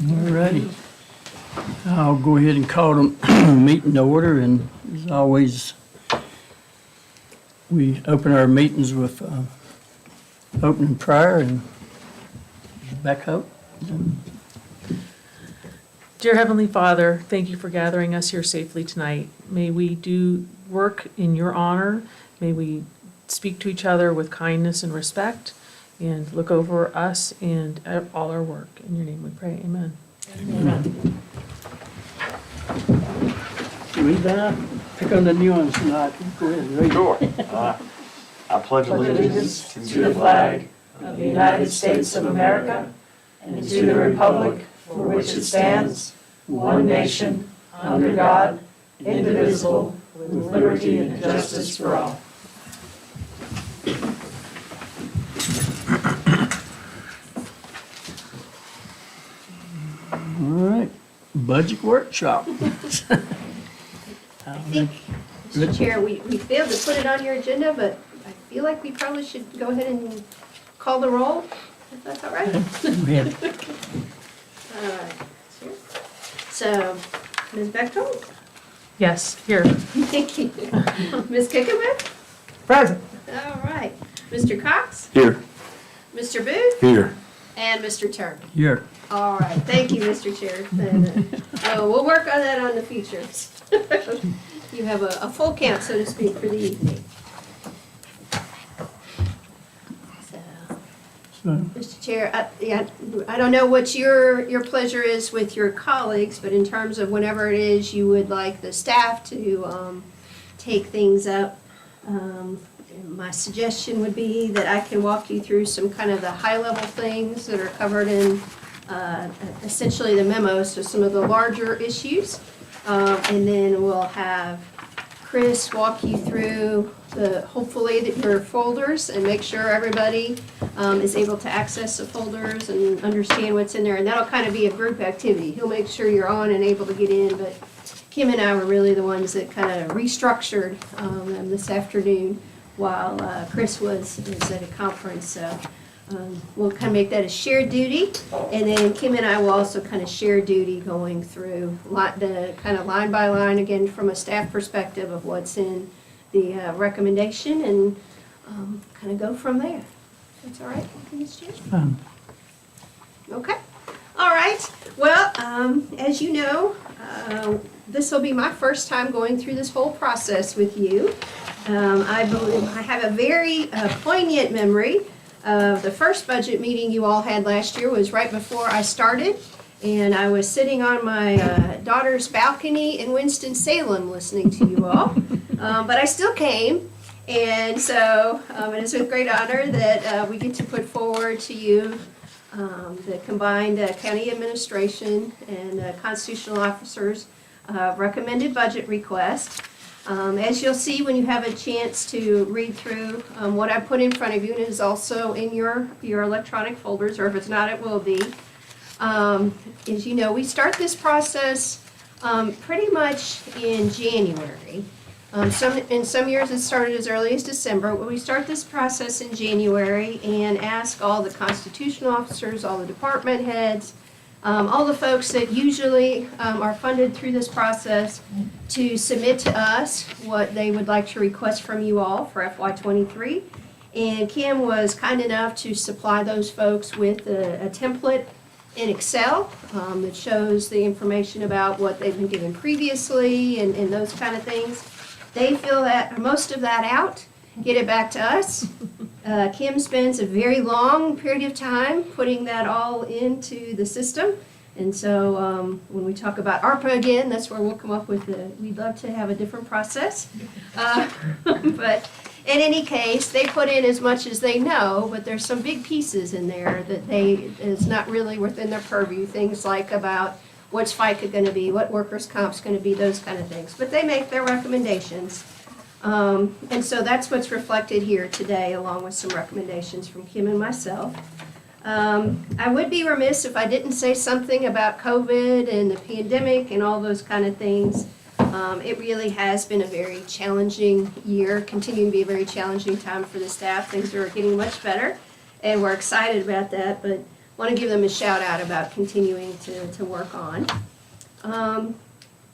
All righty. I'll go ahead and call the meeting to order, and as always, we open our meetings with opening prayer and back up. Dear Heavenly Father, thank you for gathering us here safely tonight. May we do work in your honor. May we speak to each other with kindness and respect, and look over us and all our work. In your name we pray, amen. Amen. Read that. Pick on the new ones tonight. Go ahead and read it. Sure. I pledge allegiance to the flag of the United States of America and to the republic for which it stands, one nation, under God, indivisible, with liberty and justice for all. All right. Budget workshop. I think, Mr. Chair, we failed to put it on your agenda, but I feel like we probably should go ahead and call the roll, if that's all right. Go ahead. All right. So, Ms. Bechtold? Yes, here. Thank you. Ms. Kickaman? Present. All right. Mr. Cox? Here. Mr. Booth? Here. And Mr. Turner? Here. All right. Thank you, Mr. Chair. And, we'll work on that on the future. You have a full count, so to speak, for the evening. So, Mr. Chair, I don't know what your pleasure is with your colleagues, but in terms of whenever it is you would like the staff to take things up, my suggestion would be that I can walk you through some kind of the high-level things that are covered in essentially the memo, so some of the larger issues, and then we'll have Chris walk you through hopefully your folders and make sure everybody is able to access the folders and understand what's in there. And that'll kind of be a group activity. He'll make sure you're on and able to get in, but Kim and I were really the ones that kind of restructured them this afternoon while Chris was at a conference. So we'll kind of make that a shared duty. And then Kim and I will also kind of share duty going through the kind of line by line, again, from a staff perspective of what's in the recommendation, and kind of go from there. That's all right, Ms. Chair? fine. Okay. All right. Well, as you know, this will be my first time going through this whole process with you. I believe I have a very poignant memory of the first budget meeting you all had last year. Was right before I started, and I was sitting on my daughter's balcony in Winston-Salem listening to you all. But I still came, and so it is with great honor that we get to put forward to you the combined county administration and constitutional officers recommended budget request. As you'll see when you have a chance to read through what I put in front of you, and it is also in your electronic folders, or if it's not, it will be. As you know, we start this process pretty much in January. In some years it started as early as December. We start this process in January and ask all the constitutional officers, all the department heads, all the folks that usually are funded through this process to submit to us what they would like to request from you all for FY23. And Kim was kind enough to supply those folks with a template in Excel that shows the information about what they've been given previously and those kind of things. They fill most of that out, get it back to us. Kim spends a very long period of time putting that all into the system. And so when we talk about ARPA again, that's where we'll come up with we'd love to have a different process. But in any case, they put in as much as they know, but there's some big pieces in there that it's not really within their purview. Things like about what's FICA going to be, what workers' comp's going to be, those kind of things. But they make their recommendations. And so that's what's reflected here today, along with some recommendations from Kim and myself. I would be remiss if I didn't say something about COVID and the pandemic and all those kind of things. It really has been a very challenging year, continuing to be a very challenging time for the staff. Things are getting much better, and we're excited about that. But want to give them a shout out about continuing to work on.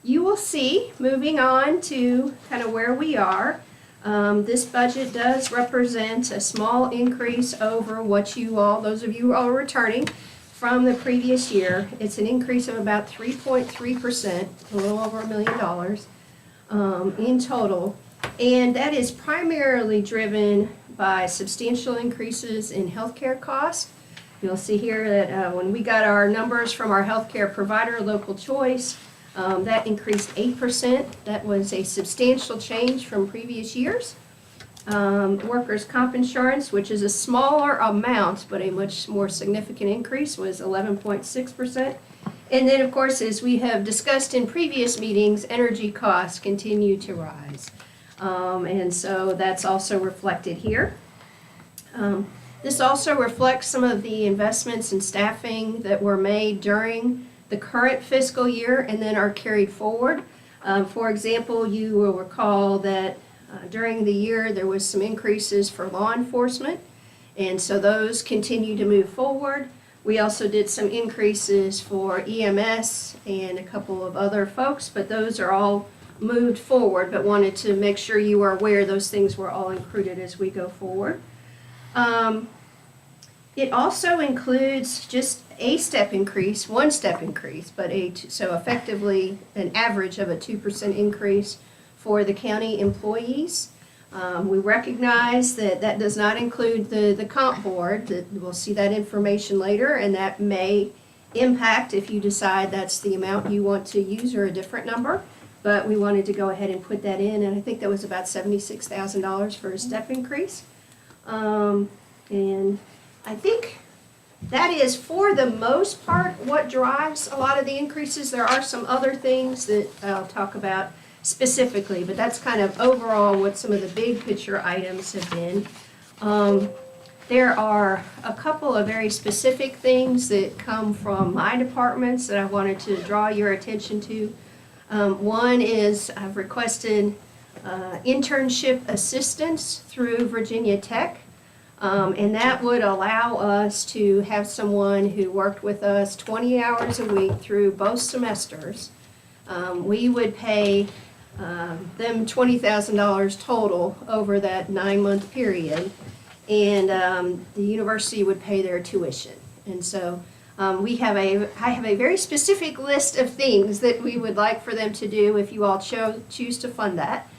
You will see, moving on to kind of where we are, this budget does represent a small increase over what you all, those of you who are returning from the previous year. It's an increase of about 3.3%, a little over $1 million in total. And that is primarily driven by substantial increases in healthcare costs. You'll see here that when we got our numbers from our healthcare provider, Local Choice, that increased 8%. That was a substantial change from previous years. Workers' comp insurance, which is a smaller amount but a much more significant increase, was 11.6%. And then, of course, as we have discussed in previous meetings, energy costs continue to rise. And so that's also reflected here. This also reflects some of the investments in staffing that were made during the current fiscal year and then are carried forward. For example, you will recall that during the year there was some increases for law enforcement, and so those continue to move forward. We also did some increases for EMS and a couple of other folks, but those are all moved forward, but wanted to make sure you are aware those things were all included as we go forward. It also includes just a step increase, one step increase, but so effectively an average of a 2% increase for the county employees. We recognize that that does not include the comp board. We'll see that information later, and that may impact if you decide that's the amount you want to use or a different number. But we wanted to go ahead and put that in, and I think that was about $76,000 for a step increase. And I think that is, for the most part, what drives a lot of the increases. There are some other things that I'll talk about specifically, but that's kind of overall what some of the big picture items have been. There are a couple of very specific things that come from my departments that I wanted to draw your attention to. One is I've requested internship assistance through Virginia Tech. And that would allow us to have someone who worked with us 20 hours a week through both semesters. We would pay them $20,000 total over that 9-month period, and the university would pay their tuition. And so I have a very specific list of things that we would like for them to do if you all choose to fund that.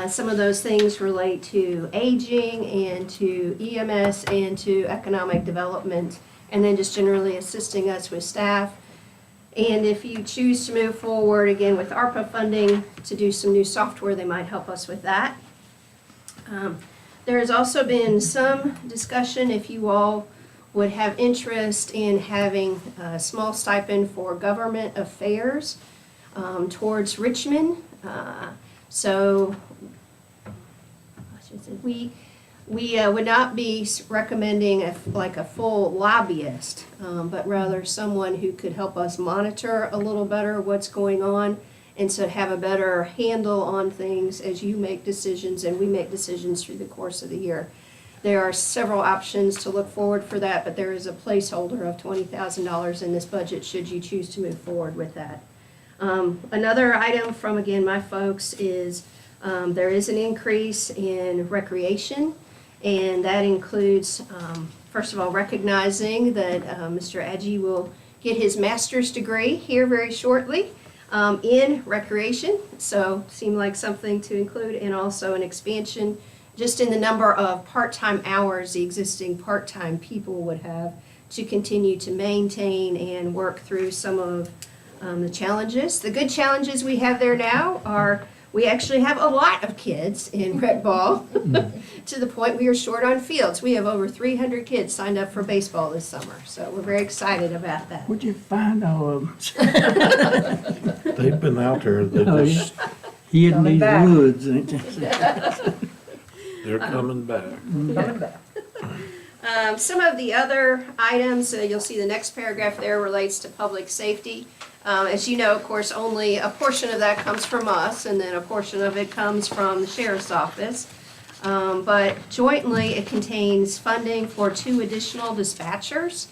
Some of those things relate to aging and to EMS and to economic development, and then just generally assisting us with staff. And if you choose to move forward again with ARPA funding to do some new software, they might help us with that. There has also been some discussion if you all would have interest in having a small stipend for government affairs towards Richmond. So we would not be recommending a full lobbyist, but rather someone who could help us monitor a little better what's going on, and so have a better handle on things as you make decisions and we make decisions through the course of the year. There are several options to look forward for that, but there is a placeholder of $20,000 in this budget should you choose to move forward with that. Another item from, again, my folks is there is an increase in recreation, and that includes, first of all, recognizing that Mr. Adji will get his master's degree here very shortly in recreation, so seemed like something to include, and also an expansion just in the number of part-time hours the existing part-time people would have to continue to maintain and work through some of the challenges. The good challenges we have there now are we actually have a lot of kids in rec ball to the point we are short on fields. We have over 300 kids signed up for baseball this summer, so we're very excited about that. Where'd you find all of them? They've been out there, they Oh, just, Hid in Coming these back. woods, ain't they? they're coming back. Coming back. Some of the other items, you'll see the next paragraph there relates to public safety. As you know, of course, only a portion of that comes from us, and then a portion of it comes from the sheriff's office. But jointly, it contains funding for 2 additional dispatchers.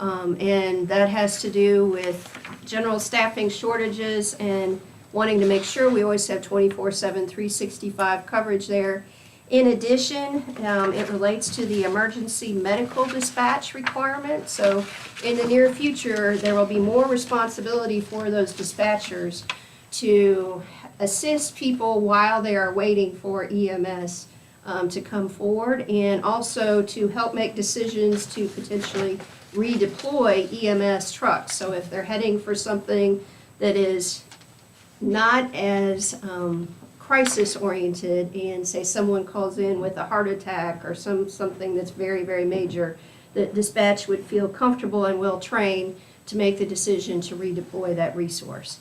And that has to do with general staffing shortages and wanting to make sure we always have 24/7, 365 coverage there. In addition, it relates to the emergency medical dispatch requirement. So in the near future, there will be more responsibility for those dispatchers to assist people while they are waiting for EMS to come forward, and also to help make decisions to potentially redeploy EMS trucks. So if they're heading for something that is not as crisis-oriented, and say someone calls in with a heart attack or something that's very, very major, the dispatch would feel comfortable and well-trained to make the decision to redeploy that resource.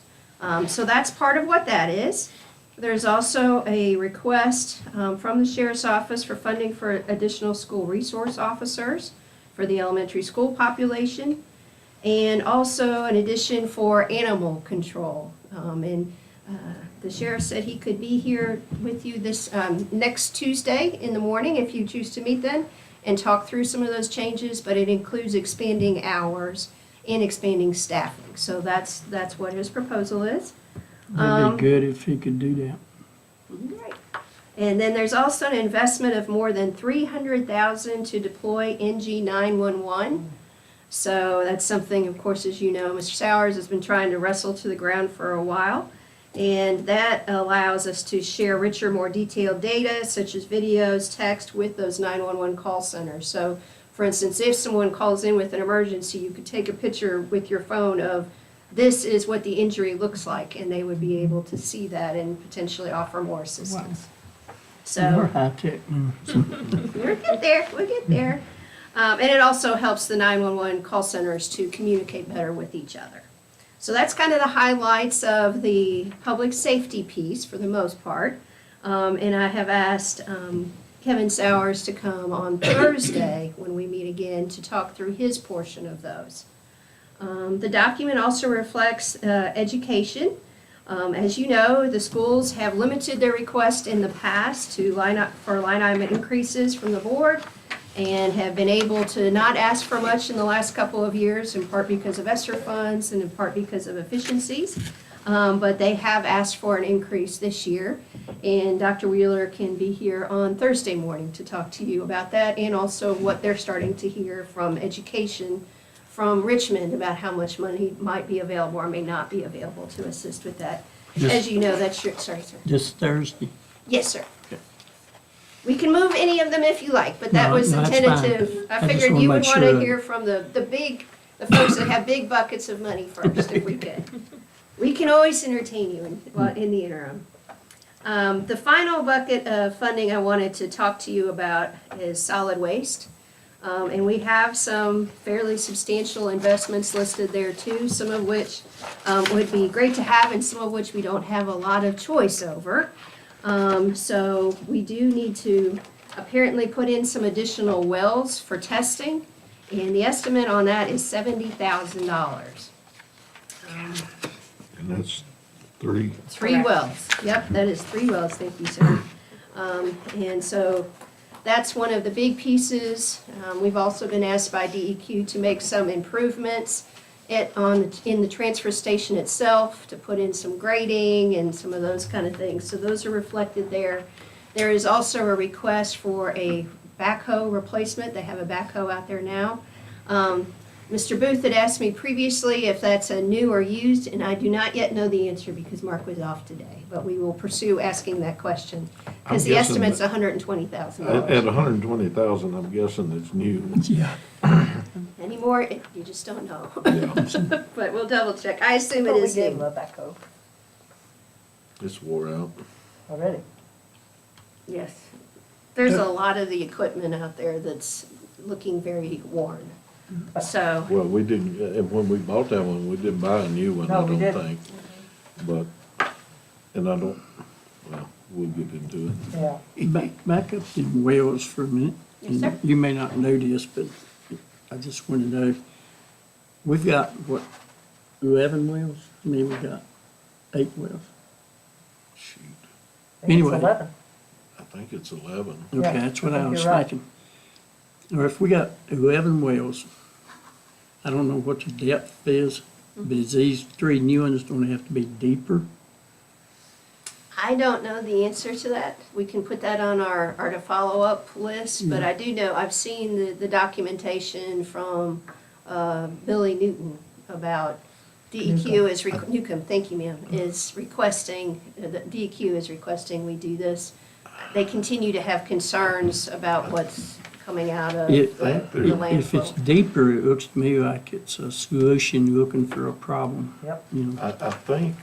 So that's part of what that is. There's also a request from the Sheriff's Office for funding for additional school resource officers for the elementary school population, and also an addition for animal control. The sheriff said he could be here with you this next Tuesday in the morning if you choose to meet then and talk through some of those changes, but it includes expanding hours and expanding staffing. So that's what his proposal is. That'd be good if he could do that. Right. And then there's also an investment of more than $300,000 to deploy NG 911. So that's something, of course, as you know, Mr. Sowers has been trying to wrestle to the ground for a while. And that allows us to share richer, more detailed data, such as videos, text, with those 911 call centers. So, for instance, if someone calls in with an emergency, you could take a picture with your phone of, this is what the injury looks like, and they would be able to see that and potentially offer more assistance. More So, high-tech. we'll get there, we'll get there. And it also helps the 911 call centers to communicate better with each other. So that's kind of the highlights of the public safety piece for the most part. And I have asked Kevin Sowers to come on Thursday when we meet again to talk through his portion of those. The document also reflects education. As you know, the schools have limited their request in the past to line item increases from the board, and have been able to not ask for much in the last couple of years, in part because of ESSER funds and in part because of efficiencies. But they have asked for an increase this year, and Dr. Wheeler can be here on Thursday morning to talk to you about that, and also what they're starting to hear from education from Richmond about how much money might be available or may not be available to assist with that. As you know, that's your, sorry, sir. This Thursday. Yes, sir. We can move any of them if you like, but that No, was the no, that's fine. tentative. I I just figured wanna you would make want to sure. hear from the folks that have big buckets of money first, if we could. We can always entertain you in the interim. The final bucket of funding I wanted to talk to you about is solid waste. And we have some fairly substantial investments listed there too, some of which would be great to have and some of which we don't have a lot of choice over. So we do need to apparently put in some additional wells for testing, and the estimate on that is $70,000. And that's 3. Three Correct. wells, yep, that is 3 wells, thank you, sir. And so that's one of the big pieces. We've also been asked by DEQ to make some improvements in the transfer station itself, to put in some grading and some of those kind of things. So those are reflected there. There is also a request for a backhoe replacement. They have a backhoe out there now. Mr. Booth had asked me previously if that's a new or used, and I do not yet know the answer because Mark was off today. But we will pursue asking that question, because the guessing estimate's that- $120,000. At 120,000, I'm guessing it's new. Yeah. Any more, you just don't know. Yeah, But we'll double check. I assume it But we is gave him new. a backhoe it's wore out. already. Yes. There's a lot of the equipment out there that's looking very worn. So, Well, we didn't, when we bought that one, we didn't buy a new one, No, I we don't didn't. think. But, and I don't, well, we'll get into it. Yeah. Back up to wells for a minute. Yes, sir. You may not know this, but I just want to know, we've got, what, 11 wells? I mean, we've got 8 wells. Shoot, I think it's Anyway. 11. I think it's 11. Okay, Yeah, that's what I I think was you're right. thinking. Or if we got 11 wells, I don't know what the depth is, but is these 3 new ones gonna have to be deeper? I don't know the answer to that. We can put that on our to follow-up list, but I do know, I've seen the documentation from Billy Newton about DEQ is, Newcomb, thank you, ma'am, is requesting, the DEQ is requesting we do this. They continue to have concerns about what's coming out of If the if it's landfill. deeper, it looks to me like it's a solution looking for a problem. Yep. You know, I think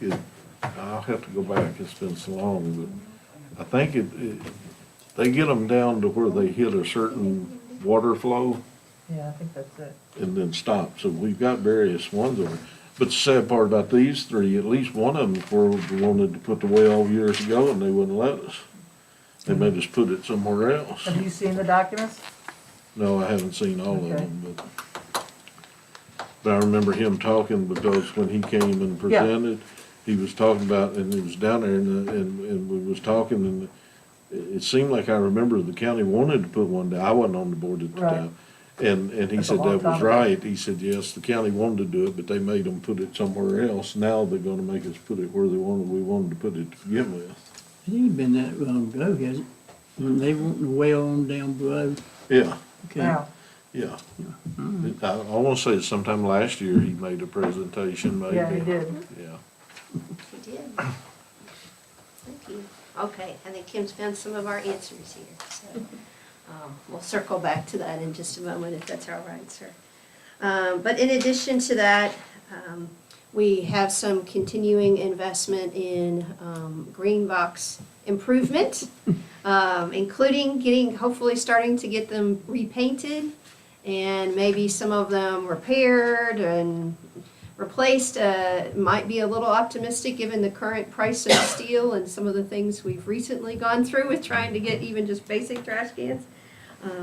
I'll have to go back, it's been so long, but I think they get them down to where they hit a certain water flow Yeah, I think that's it. and then stop. So we've got various ones of them. But the sad part about these 3, at least one of them where we wanted to put the well years ago and they wouldn't let us. They made us put it somewhere else. Have you seen the documents? No, I haven't seen all of Okay. them, but I remember him talking because when he came and Yeah. presented, he was talking about, and he was down there and we was talking and it seemed like I remember the county wanted to put one down. I wasn't on the board at the Right. time. And he That's a said long that was time ago. right. He said, yes, the county wanted to do it, but they made them put it somewhere else. Now they're gonna make us put it where we wanted to put it to begin with. it ain't been that long ago, has it? When they want the well on down below, Yeah, okay? Now, yeah. I wanna say sometime last year he made a presentation maybe. yeah, he did. Yeah. We did. Thank you. Okay, I think Kim's found some of our answers here, so we'll circle back to that in just a moment if that's all right, sir. But in addition to that, we have some continuing investment in green box improvement, including hopefully starting to get them repainted and maybe some of them repaired and replaced. Might be a little optimistic given the current price of steel and some of the things we've recently gone through with trying to get even just basic trash cans.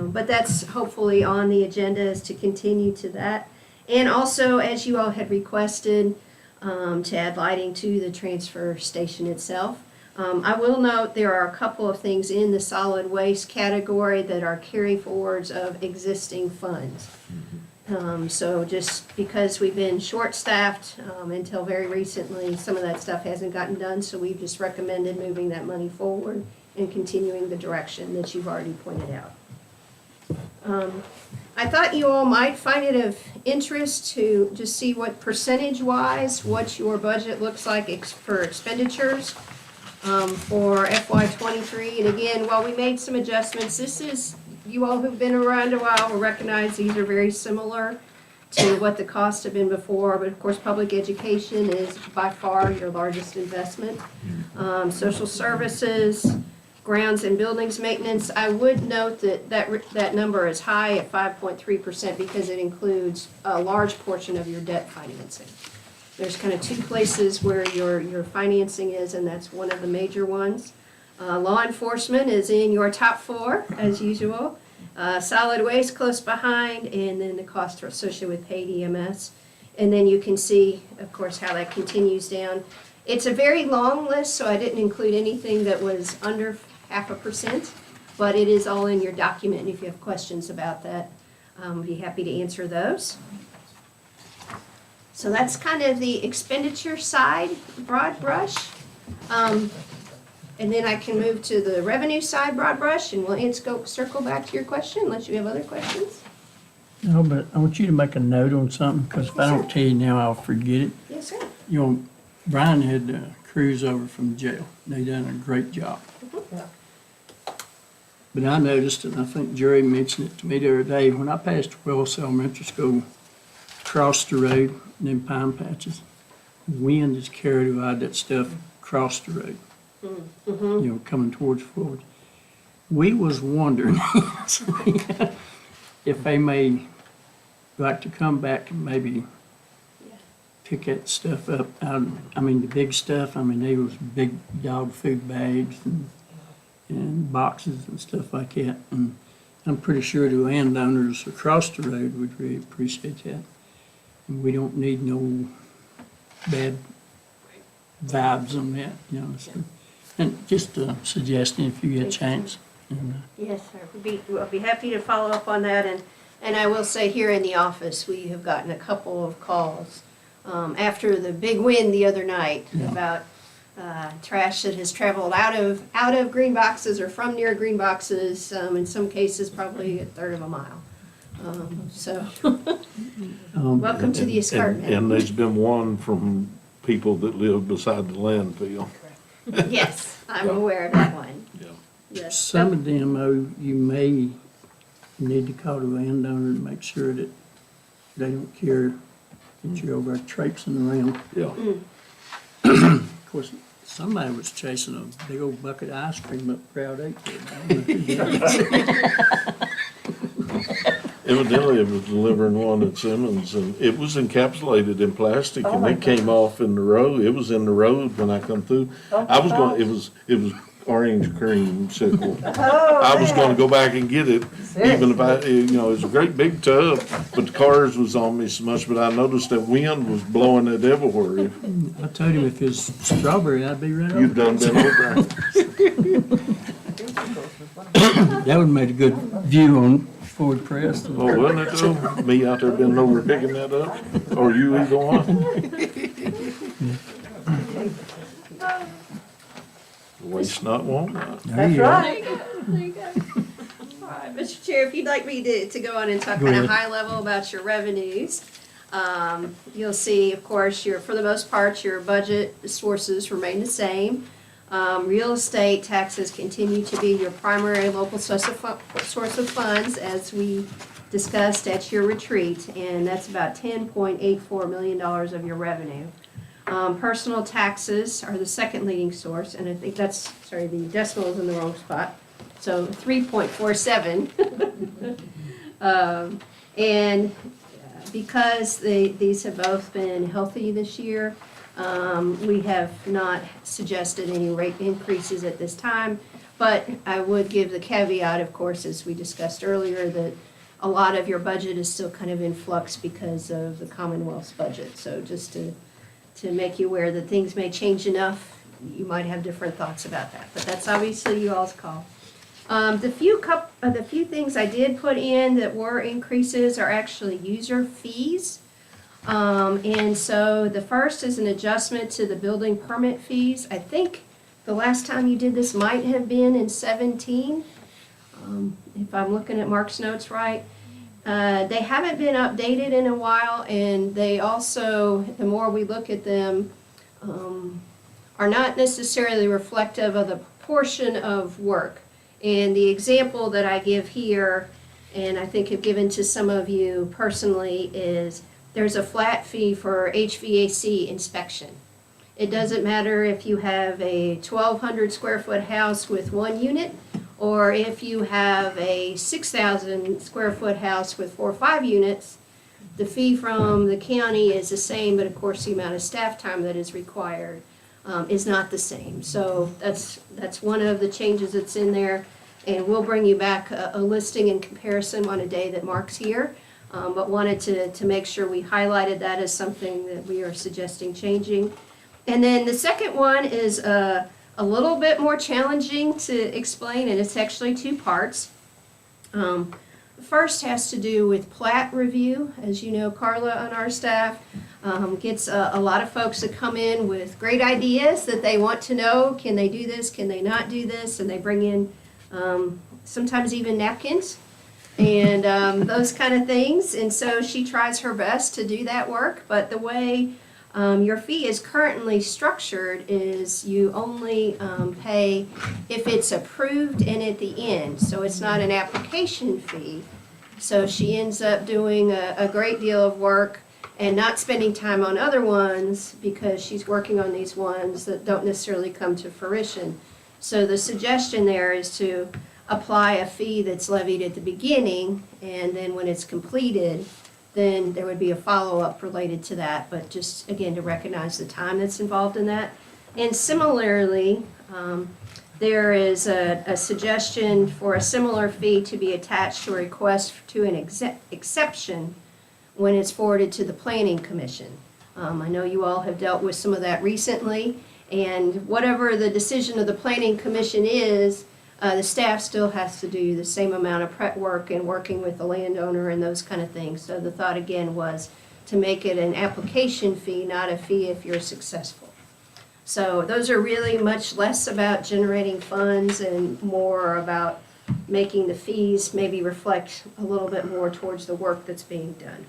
But that's hopefully on the agenda, is to continue to that. And also, as you all had requested, to add lighting to the transfer station itself. I will note there are a couple of things in the solid waste category that are carry forwards of existing funds. So just because we've been short-staffed until very recently, some of that stuff hasn't gotten done, so we've just recommended moving that money forward and continuing the direction that you've already pointed out. I thought you all might find it of interest to just see what percentage-wise, what your budget looks like for expenditures for FY '23. And again, while we made some adjustments, this is, you all who've been around a while will recognize these are very similar to what the costs have been before, but of course, public education is by far your largest investment. Social services, grounds and buildings maintenance, I would note that number is high at 5.3% because it includes a large portion of your debt financing. There's kind of 2 places where your financing is, and that's one of the major ones. Law enforcement is in your top 4, as usual. Solid waste close behind, and then the costs are associated with paid EMS. And then you can see, of course, how that continues down. It's a very long list, so I didn't include anything that was under 0.5%, but it is all in your document, and if you have questions about that, I'll be happy to answer those. So that's kind of the expenditure side, broad brush. And then I can move to the revenue side, broad brush, and we'll circle back to your question unless you have other questions. No, but I want you to make a note on something, because if I don't tell you now, I'll forget it. Yes, sir. You know, Brian had crews over from jail. They done a great job. Yeah. But I noticed, and I think Jerry mentioned it to me the other day, when I passed Wells Elementary School, across the road, and them pine patches, the wind just carried away that stuff across the road. You know, coming towards Floyd. We was wondering if they may like to come back and maybe pick that stuff up out, I mean, the big stuff, I mean, they was big dog food bags and boxes and stuff like that. And I'm pretty sure the landowners across the road would really appreciate that. And we don't need no bad vibes on that, you know. So. And just a suggestion if you get a chance. And, Yes, sir. We'll be happy to follow up on that, And I will say here in the office, we have gotten a couple of calls after the big wind the other night about trash that has traveled out of green boxes or from near green boxes, in some cases probably a third of a mile. So, welcome to the escarpment. And there's been one from people that live beside the landfill. Yes, I'm aware of that one. Yeah. Yes. Some of them, you may need to call the landowner to make sure that they don't care that you're over traipsing around. Yeah. Of course, somebody was chasing a big old bucket of ice cream up Proud Acre. Evidently, it was delivering one at Simmons, and it was encapsulated in plastic, and it came off in the road. It was in the road when I come through. I was going, it was orange cream sickle. I was gonna go back and get it, even if it was a great big tub, but the cars was on me so much, but I noticed that wind was blowing it everywhere. I told him if it was strawberry, I'd be right over. You've done been over That would make a good view on Ford Press. Oh, wasn't it though? Me out there bending over picking that up? Or you either one? Waste not, want not. There you That's go. right. There you go. All right, Mr. Chair, if you'd like me to go on and talk Go kind of ahead. high level about your revenues, you'll see, of course, for the most part, your budget sources remain the same. Real estate taxes continue to be your primary local source of funds, as we discussed at your retreat, and that's about $10.84 million of your revenue. Personal taxes are the second leading source, and I think the decimal is in the wrong spot, so 3.47. And because these have both been healthy this year, we have not suggested any rate increases at this time, but I would give the caveat, of course, as we discussed earlier, that a lot of your budget is still kind of in flux because of the Commonwealth's budget, so just to make you aware that things may change enough, you might have different thoughts about that, but that's obviously you all's call. The few things I did put in that were increases are actually user fees. And so the first is an adjustment to the building permit fees. I think the last time you did this might have been in 17, if I'm looking at Mark's notes right. They haven't been updated in a while, and they also, the more we look at them, are not necessarily reflective of the proportion of work. And the example that I give here, and I think have given to some of you personally, is there's a flat fee for HVAC inspection. It doesn't matter if you have a 1,200 square foot house with one unit, or if you have a 6,000 square foot house with 4 or 5 units, the fee from the county is the same, but of course the amount of staff time that is required is not the same. So that's one of the changes that's in there, and we'll bring you back a listing and comparison on a day that Mark's here, but wanted to make sure we highlighted that as something that we are suggesting changing. And then the second one is a little bit more challenging to explain, and it's actually 2 parts. The first has to do with plat review. As you know, Carla on our staff gets a lot of folks that come in with great ideas that they want to know, can they do this, can they not do this, and they bring in sometimes even napkins and those kind of things. And so she tries her best to do that work, but the way your fee is currently structured is you only pay if it's approved and at the end, so it's not an application fee. So she ends up doing a great deal of work and not spending time on other ones because she's working on these ones that don't necessarily come to fruition. So the suggestion there is to apply a fee that's levied at the beginning, and then when it's completed, then there would be a follow-up related to that, but just, again, to recognize the time that's involved in that. And similarly, there is a suggestion for a similar fee to be attached to a request to an exception when it's forwarded to the Planning Commission. I know you all have dealt with some of that recently, and whatever the decision of the Planning Commission is, The staff still has to do the same amount of prep work and working with the landowner and those kind of things. So the thought again was to make it an application fee, not a fee if you're successful. So those are really much less about generating funds and more about making the fees maybe reflect a little bit more towards the work that's being done.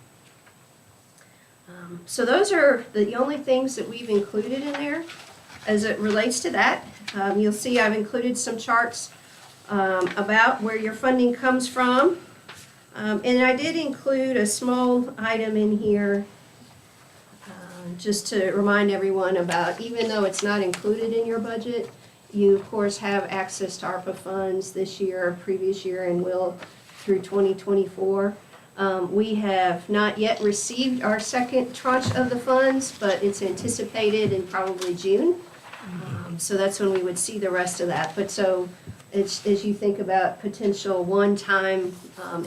So those are the only things that we've included in there as it relates to that. You'll see I've included some charts about where your funding comes from. And I did include a small item in here just to remind everyone about, even though it's not included in your budget, you of course have access to ARPA funds this year, previous year, and will through 2024. We have not yet received our second tranche of the funds, but it's anticipated in probably June. So that's when we would see the rest of that. But so as you think about potential one-time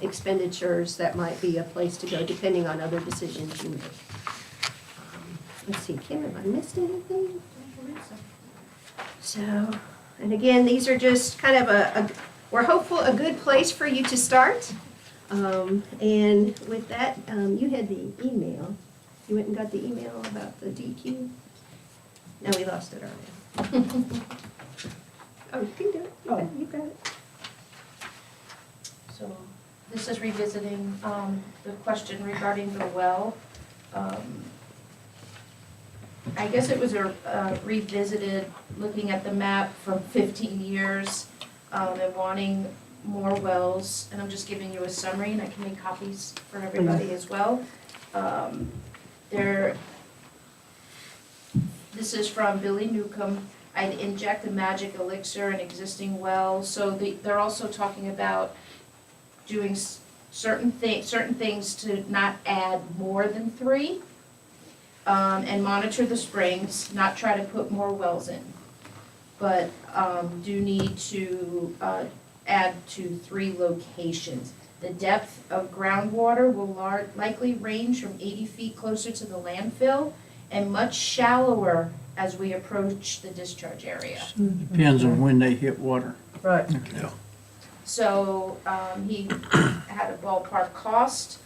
expenditures, that might be a place to go depending on other decisions you make. Let's see, Kim, have I missed anything? So, and again, these are just kind of we're hopeful a good place for you to start. And with that, you had the email. You went and got the email about the DQ? No, we lost it earlier. Oh, you can do it. You got it. So this is revisiting the question regarding the well. I guess it was revisited, looking at the map from 15 years and wanting more wells. And I'm just giving you a summary, and I can make copies for everybody as well. This is from Billy Newcomb. I'd inject the magic elixir in existing wells. So they're also talking about doing certain things to not add more than 3, and monitor the springs, not try to put more wells in, but do need to add to 3 locations. The depth of groundwater will likely range from 80 feet closer to the landfill and much shallower as we approach the discharge area. Depends on when they hit water. Right. Yeah. So he had a ballpark cost.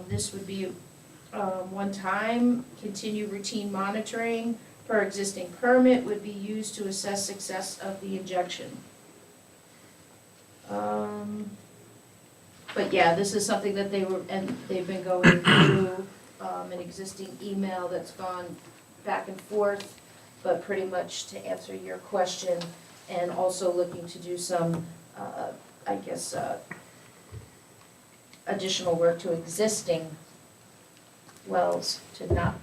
This would be one time, continue routine monitoring per existing permit would be used to assess success of the injection. But yeah, this is something that they've been going through an existing email that's gone back and forth, but pretty much to answer your question, and also looking to do some, additional work to existing wells to not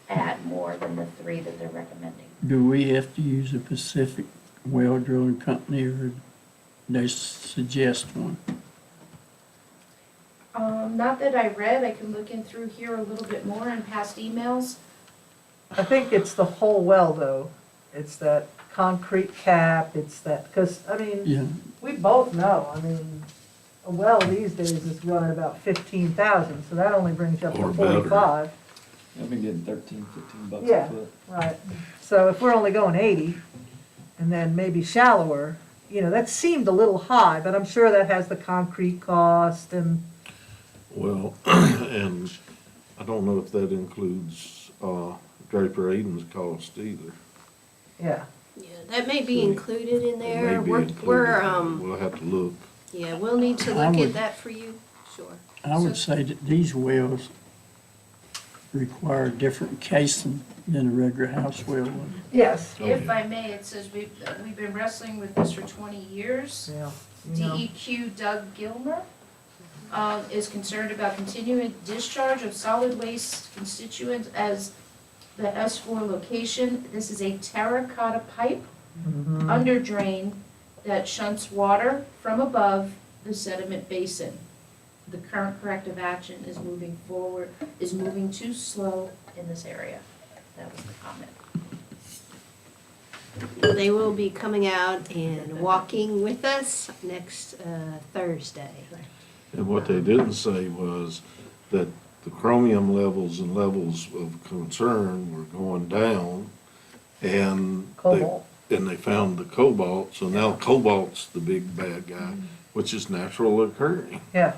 add more than the 3 that they're recommending. Do we have to use a Pacific well drilling company, or they suggest one? Not that I read. I can look in through here a little bit more in past emails. I think it's the whole well, though. It's that concrete cap, it's that, because, I mean, Yeah, we both know, I mean, a well these days is running about 15,000, so that only brings you up Or to better. 45. I've been getting 13, 15 bucks Yeah. a foot. Right. So if we're only going 80, and then maybe shallower, that seemed a little high, but I'm sure that has the concrete cost and, Well, and I don't know if that includes Draper Aiden's cost either. yeah. Yeah, that may be included in It there. may be We're, included. We'll have to look. yeah, we'll need to I look would- at that for you, sure. I would say that these wells require different casing than a regular house well would. Yes. Oh, If yeah. I may, it says we've been wrestling with this for 20 years. Yeah. DEQ Doug Gilmer is concerned about continuing discharge of solid waste constituent as the S4 location. This is a terracotta pipe under drain that shunts water from above the sediment basin. The current corrective action is moving too slow in this area. That was the comment. They will be coming out and walking with us next Thursday. And what they didn't say was that the chromium levels and levels of concern were going down, and Cobalt. and they found the cobalt, so now cobalt's the big bad guy, which is natural occurring. Yeah,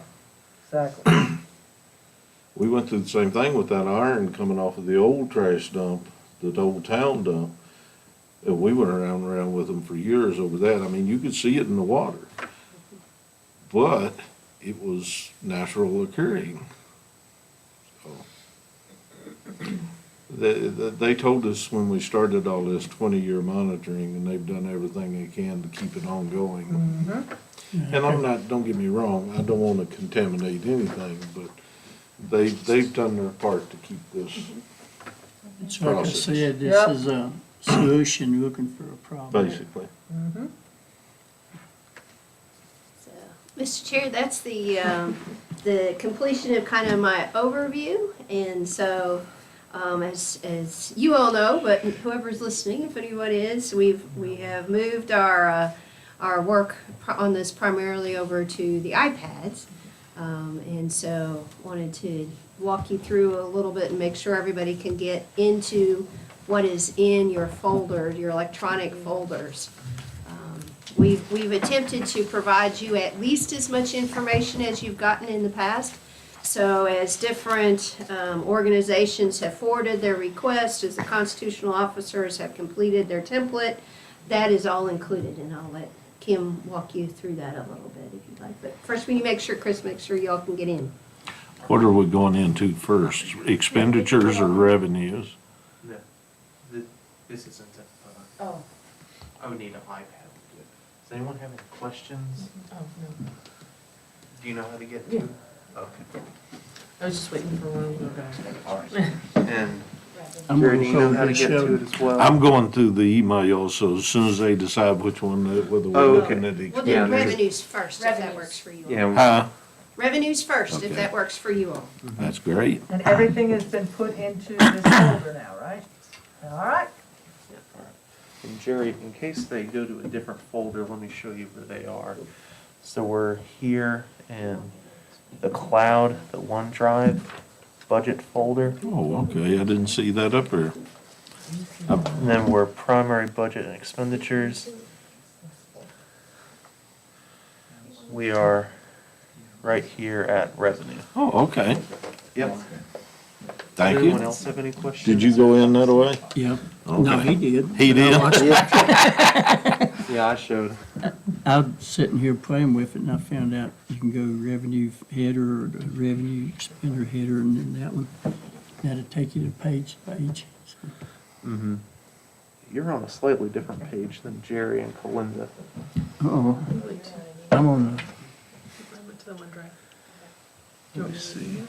exactly. We went through the same thing with that iron coming off of the old trash dump, the old town dump. And we went around with them for years over that. I mean, you could see it in the water. But it was natural occurring. So, they told us when we started all this 20-year monitoring, and they've done everything they can to keep it ongoing. Mm-hmm. And I'm not, don't get me wrong, I don't want to contaminate anything, but they've done their part to keep this It's like I process, said, this Yep. is a solution looking for a problem. basically. Mm-hmm. So, Mr. Chair, that's the completion of kind of my overview. And so, as you all know, but whoever's listening, if anyone is, we have moved our work on this primarily over to the iPads. And so wanted to walk you through a little bit and make sure everybody can get into what is in your folder, your electronic folders. We've attempted to provide you at least as much information as you've gotten in the past. So as different organizations have forwarded their requests, as the constitutional officers have completed their template, that is all included, and I'll let Kim walk you through that a little bit if you'd like. But first, we need to make sure, Chris, make sure y'all can get in. What are we going into first, expenditures or revenues? No, this isn't a, Oh, I would need an iPad to do it. Does anyone have any questions? oh, no. Do you know how to get Yeah. to? Okay. I was just waiting for one of you guys. All right. And I'm Jerry, gonna do you know how to probably get show- to it as well? I'm going through the email, so as soon as they decide which one, whether we're Oh, looking okay. at the We'll do Yeah, expenditures. revenues first, if that works for you all. Yeah, Huh? Revenues first, if Okay. that works for you all. That's great. And everything has been put into this folder now, right? All right. and Jerry, in case they go to a different folder, let me show you where they are. So we're here in the cloud, the OneDrive budget folder. Oh, okay, I didn't see that up there. And then we're primary budget and expenditures. We are right here at revenue. Oh, okay, Yep. thank Does anyone you. else have any questions? Did you go in that way? Yep. No, Okay. he did. He did? Yeah, I showed. I was sitting here playing with it and I found out you can go revenue header or the revenue expender header and then that one. That'll take you to page to page. So, Mm-hmm. You're on a slightly different page than Jerry and Kalinda. Uh-oh, I'm on the, I went to the OneDrive. Let me see.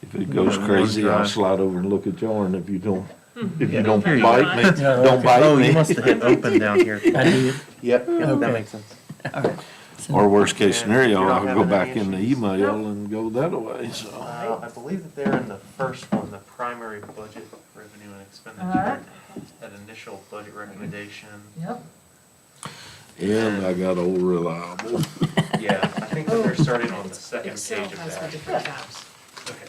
If it goes Yeah, crazy, I'll OneDrive. slide over and look at yours if you don't, if Yeah. you don't Here you bite me, Yeah, don't okay. bite Oh, you me. must have hit open down here. I did. Yep, that Okay. makes sense. All right. So- Or worst case And scenario, you're not I'll go having back any in the issues? email and go that way, so. I believe that they're in the first one, the primary budget, revenue and expenditure. Alright. That initial budget recommendation. Yep. And I got old reliable. Yeah, I think that they're starting on the second Excel page of has the that. different tabs. Okay.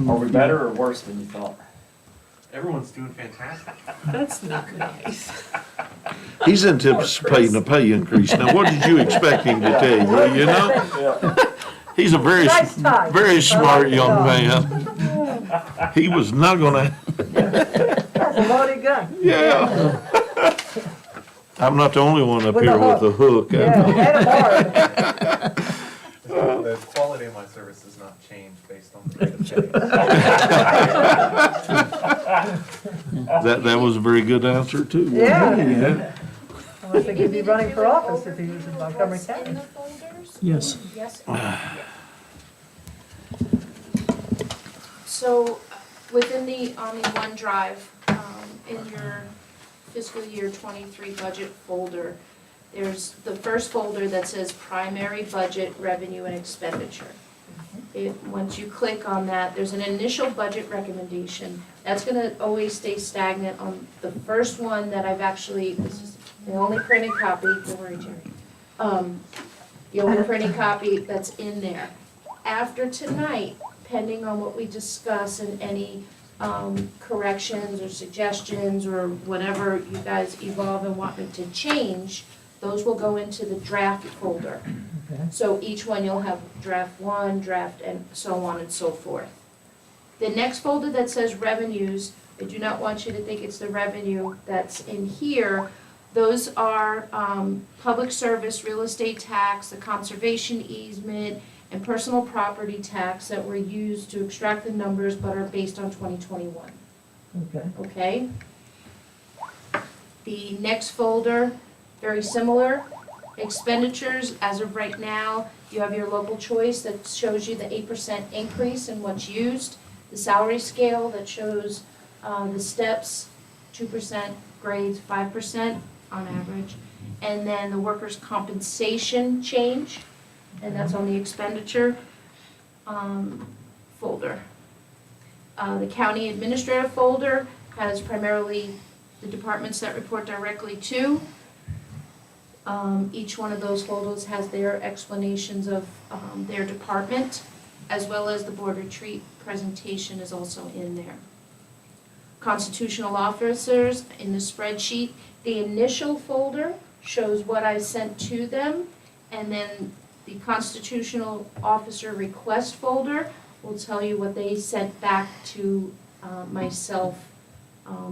Are we better or worse than you thought? Everyone's doing fantastic. That's not nice. He's anticipating a pay increase. Now, what did you expect him to tell you, you know? He's a very, Nice tie. very smart young Yeah. man. He was not gonna, That's a loaded gun. yeah. I'm not the only one up With here a with a hook. Yeah, and a bar. The quality of my service has not changed based on the rate of pay. That was a very good answer too. Yeah. Unless they could be running for office if he was in Montgomery What's in County. the folders? Yes. Yes. So within the, on the OneDrive, in your fiscal year 23 budget folder, there's the first folder that says primary budget, revenue and expenditure. Once you click on that, there's an initial budget recommendation. That's gonna always stay stagnant on the first one that I've actually, this is the only printed copy, don't worry, Jerry. The only printed copy that's in there. After tonight, depending on what we discuss and any corrections or suggestions or whatever you guys evolve and want me to change, those will go into the draft folder. Okay. So each one you'll have draft 1, draft, and so on and so forth. The next folder that says revenues, I do not want you to think it's the revenue that's in here. Those are public service, real estate tax, the conservation easement, and personal property tax that were used to extract the numbers but are based on 2021. Okay. Okay? The next folder, very similar. Expenditures, as of right now, you have your local choice that shows you the 8% increase in what's used. The salary scale that shows the steps, 2%, grades 5% on average. And then the workers' compensation change, and that's on the expenditure folder. The county administrative folder has primarily the departments that report directly to. Each one of those folders has their explanations of their department, as well as the board retreat presentation is also in there. Constitutional officers in the spreadsheet. The initial folder shows what I sent to them, and then the constitutional officer request folder will tell you what they sent back to myself,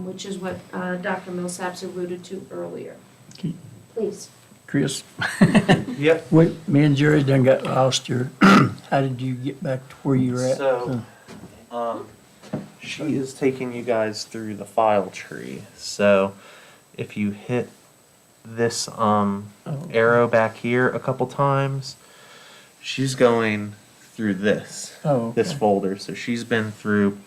which is what Dr. Millsaps alluded to earlier. Okay. Please. Chris, Yep. me and Jerry done got lost here. How did you get back to where you were at? So, she is taking you guys through the file tree. So, if you hit this arrow back here a couple times, she's going through this Okay. folder. So she's been through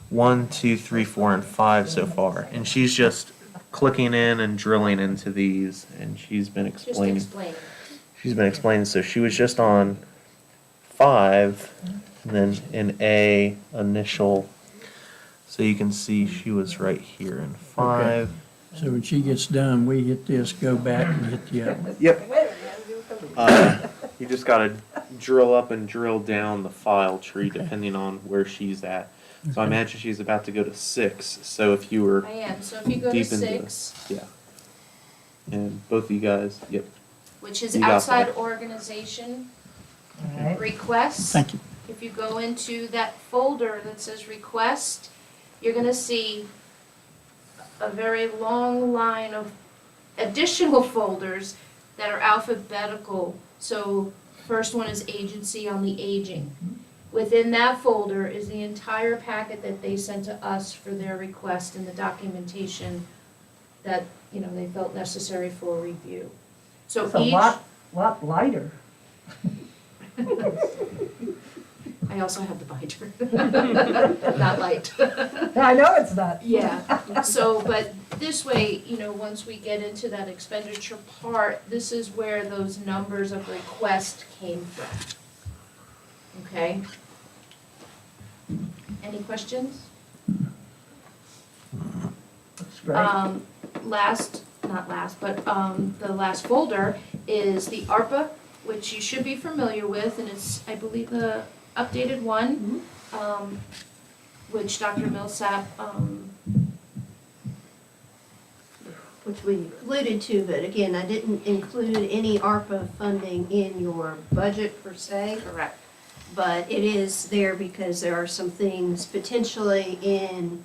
1, 2, 3, 4, and 5 so far, and she's just clicking in and drilling into these, and she's been Just explaining. explain. She's been explaining. So she was just on 5, and then in A initial. So you can see she was right here in 5. So when she gets done, we hit this, go back and hit the other one. Yep. You just gotta drill up and drill down the file tree depending on where she's at. So I imagine she's about to go to 6. So if you were, I am. So if you go to Deep into 6, yeah. And both of you guys, yep. which is You got outside that. organization All right. requests. Thank you. If you go into that folder that says request, you're gonna see a very long line of additional folders that are alphabetical. So first one is agency on the aging. Within that folder is the entire packet that they sent to us for their request and the documentation that, you know, they felt necessary for review. So It's a each, lot lighter. I also have the binder. Not light. I know it's not. Yeah, so, but this way, you know, once we get into that expenditure part, this is where those numbers of request came from. Okay? Any questions? Looks great. Not last, but the last folder is the ARPA, which you should be familiar with, and it's, I believe, the updated one, which Dr. Millsap, Which we alluded to, but again, I didn't include any ARPA funding in your budget per se. correct. But it is there because there are some things potentially in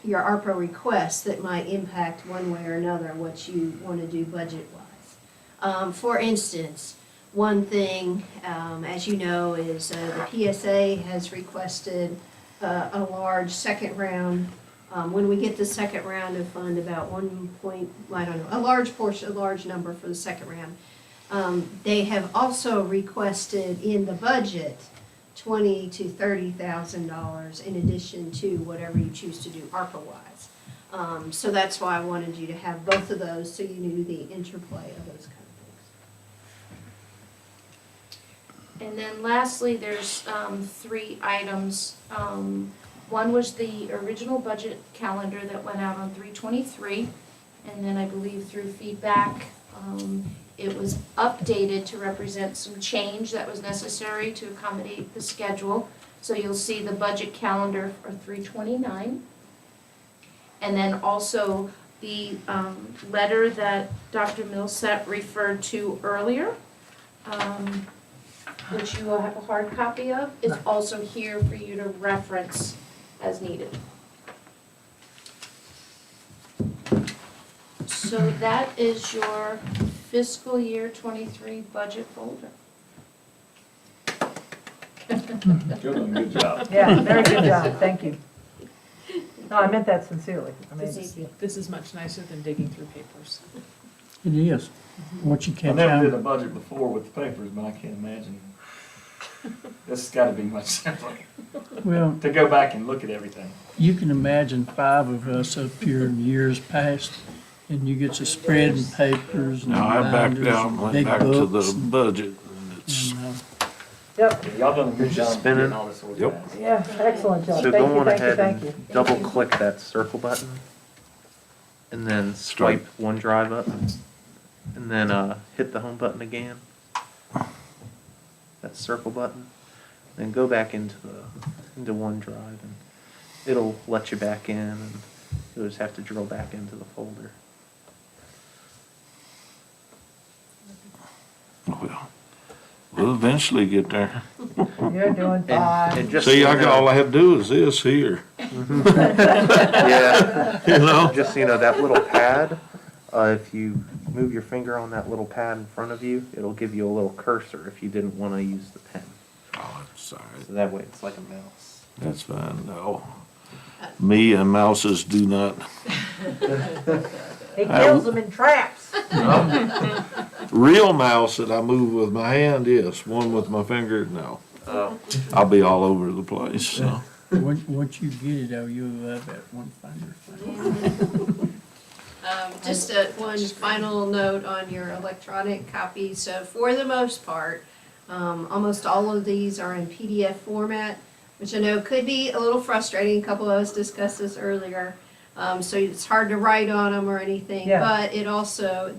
your ARPA requests that might impact one way or another what you want to do budget-wise. For instance, one thing, as you know, is the PSA has requested a large second round. When we get the second round of fund, about a large portion, a large number for the second round. They have also requested in the budget $20,000 to $30,000 in addition to whatever you choose to do ARPA-wise. So that's why I wanted you to have both of those so you knew the interplay of those kind of things. And then lastly, there's 3 items. One was the original budget calendar that went out on 3/23, and then I believe through feedback, It was updated to represent some change that was necessary to accommodate the schedule. So you'll see the budget calendar for 3/29. And then also the letter that Dr. Millsap referred to earlier, which you will have a hard copy of, is also here for you to reference as needed. So that is your fiscal year 23 budget folder. You're doing a good job. Yeah, very good job, thank you. No, I meant that sincerely. I mean, This is much nicer than digging through papers. It is. Once you I catch never did a on, budget before with the papers, but I can't imagine. This has gotta be much simpler, well, to go back and look at everything. you can imagine 5 of us up here in years past, and you get to spreading papers and Now, I backed binders out and and went big back to books. the budget, and it's, and, Yep, Y'all done a good job Spinning. getting all this organized. yeah, excellent job, So thank go you, on thank you, ahead thank you. and double click that circle button. And then swipe OneDrive up. And then hit the home button again. That circle button. Then go back into OneDrive and it'll let you back in and you'll just have to drill back into the folder. we'll eventually get there. You're doing fine. And just See, so you know- all I have to do is this here, Yeah. you know? Just so you know, that little pad, if you move your finger on that little pad in front of you, it'll give you a little cursor if you didn't want to use the pen. Oh, that's all right. So that way it's like a mouse. That's fine, no. Me and mouses do not, He kills them in traps. real mouse that I move with my hand, yes, one with my finger, no. Oh. I'll be all over the place, so. once you get it, oh, you'll love that one finger thing. Just one final note on your electronic copy. So for the most part, almost all of these are in PDF format, which I know could be a little frustrating. A couple of us discussed this earlier. So it's hard to write on them or anything, Yeah. but it also,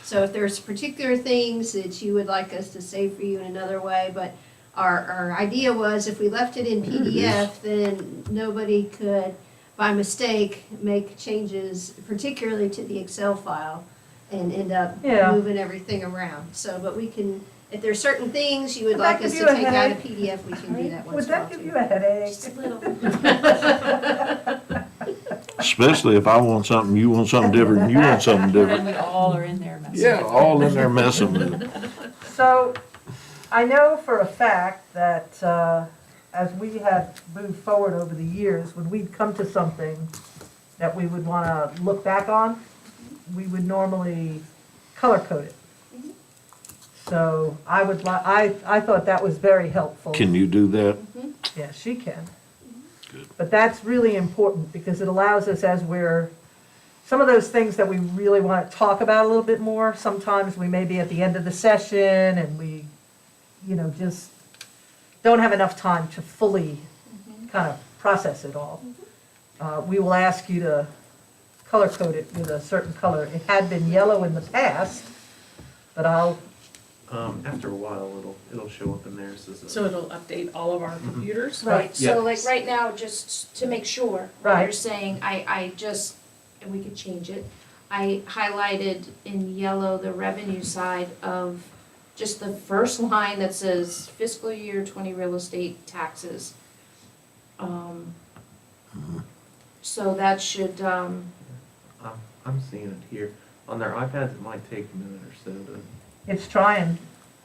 so if there's particular things that you would like us to say for you in another way, but our idea was if we left it in PDF, then nobody could, by mistake, make changes, particularly to the Excel file, and end up Yeah. moving everything around. So, but we can, if there's certain things you would Would that like us give to you a take out of headache? PDF, we can do that Would once in a while that give too. you a headache? Just a little. Especially if I want something, you want something different, and you want something different. And we all are in there messing Yeah, with it. all in there messing with it. So, I know for a fact that as we have moved forward over the years, when we'd come to something that we would want to look back on, we would normally color code it. So I would I thought that was very helpful. Can you do that? Yeah, she can. Good. But that's really important because it allows us as some of those things that we really want to talk about a little bit more, sometimes we may be at the end of the session and we, just don't have enough time to fully kind of process it all. We will ask you to color code it with a certain color. It had been yellow in the past, but After a while, it'll show up in there as a. So it'll update all of our computers? Right, Yeah. so like right now, just to make sure, Right. you're saying, I just, and we could change it, I highlighted in yellow the revenue side of just the first line that says fiscal year 20 real estate taxes. So that should, I'm seeing it here. On their iPads, it might take a minute or so to. it's trying,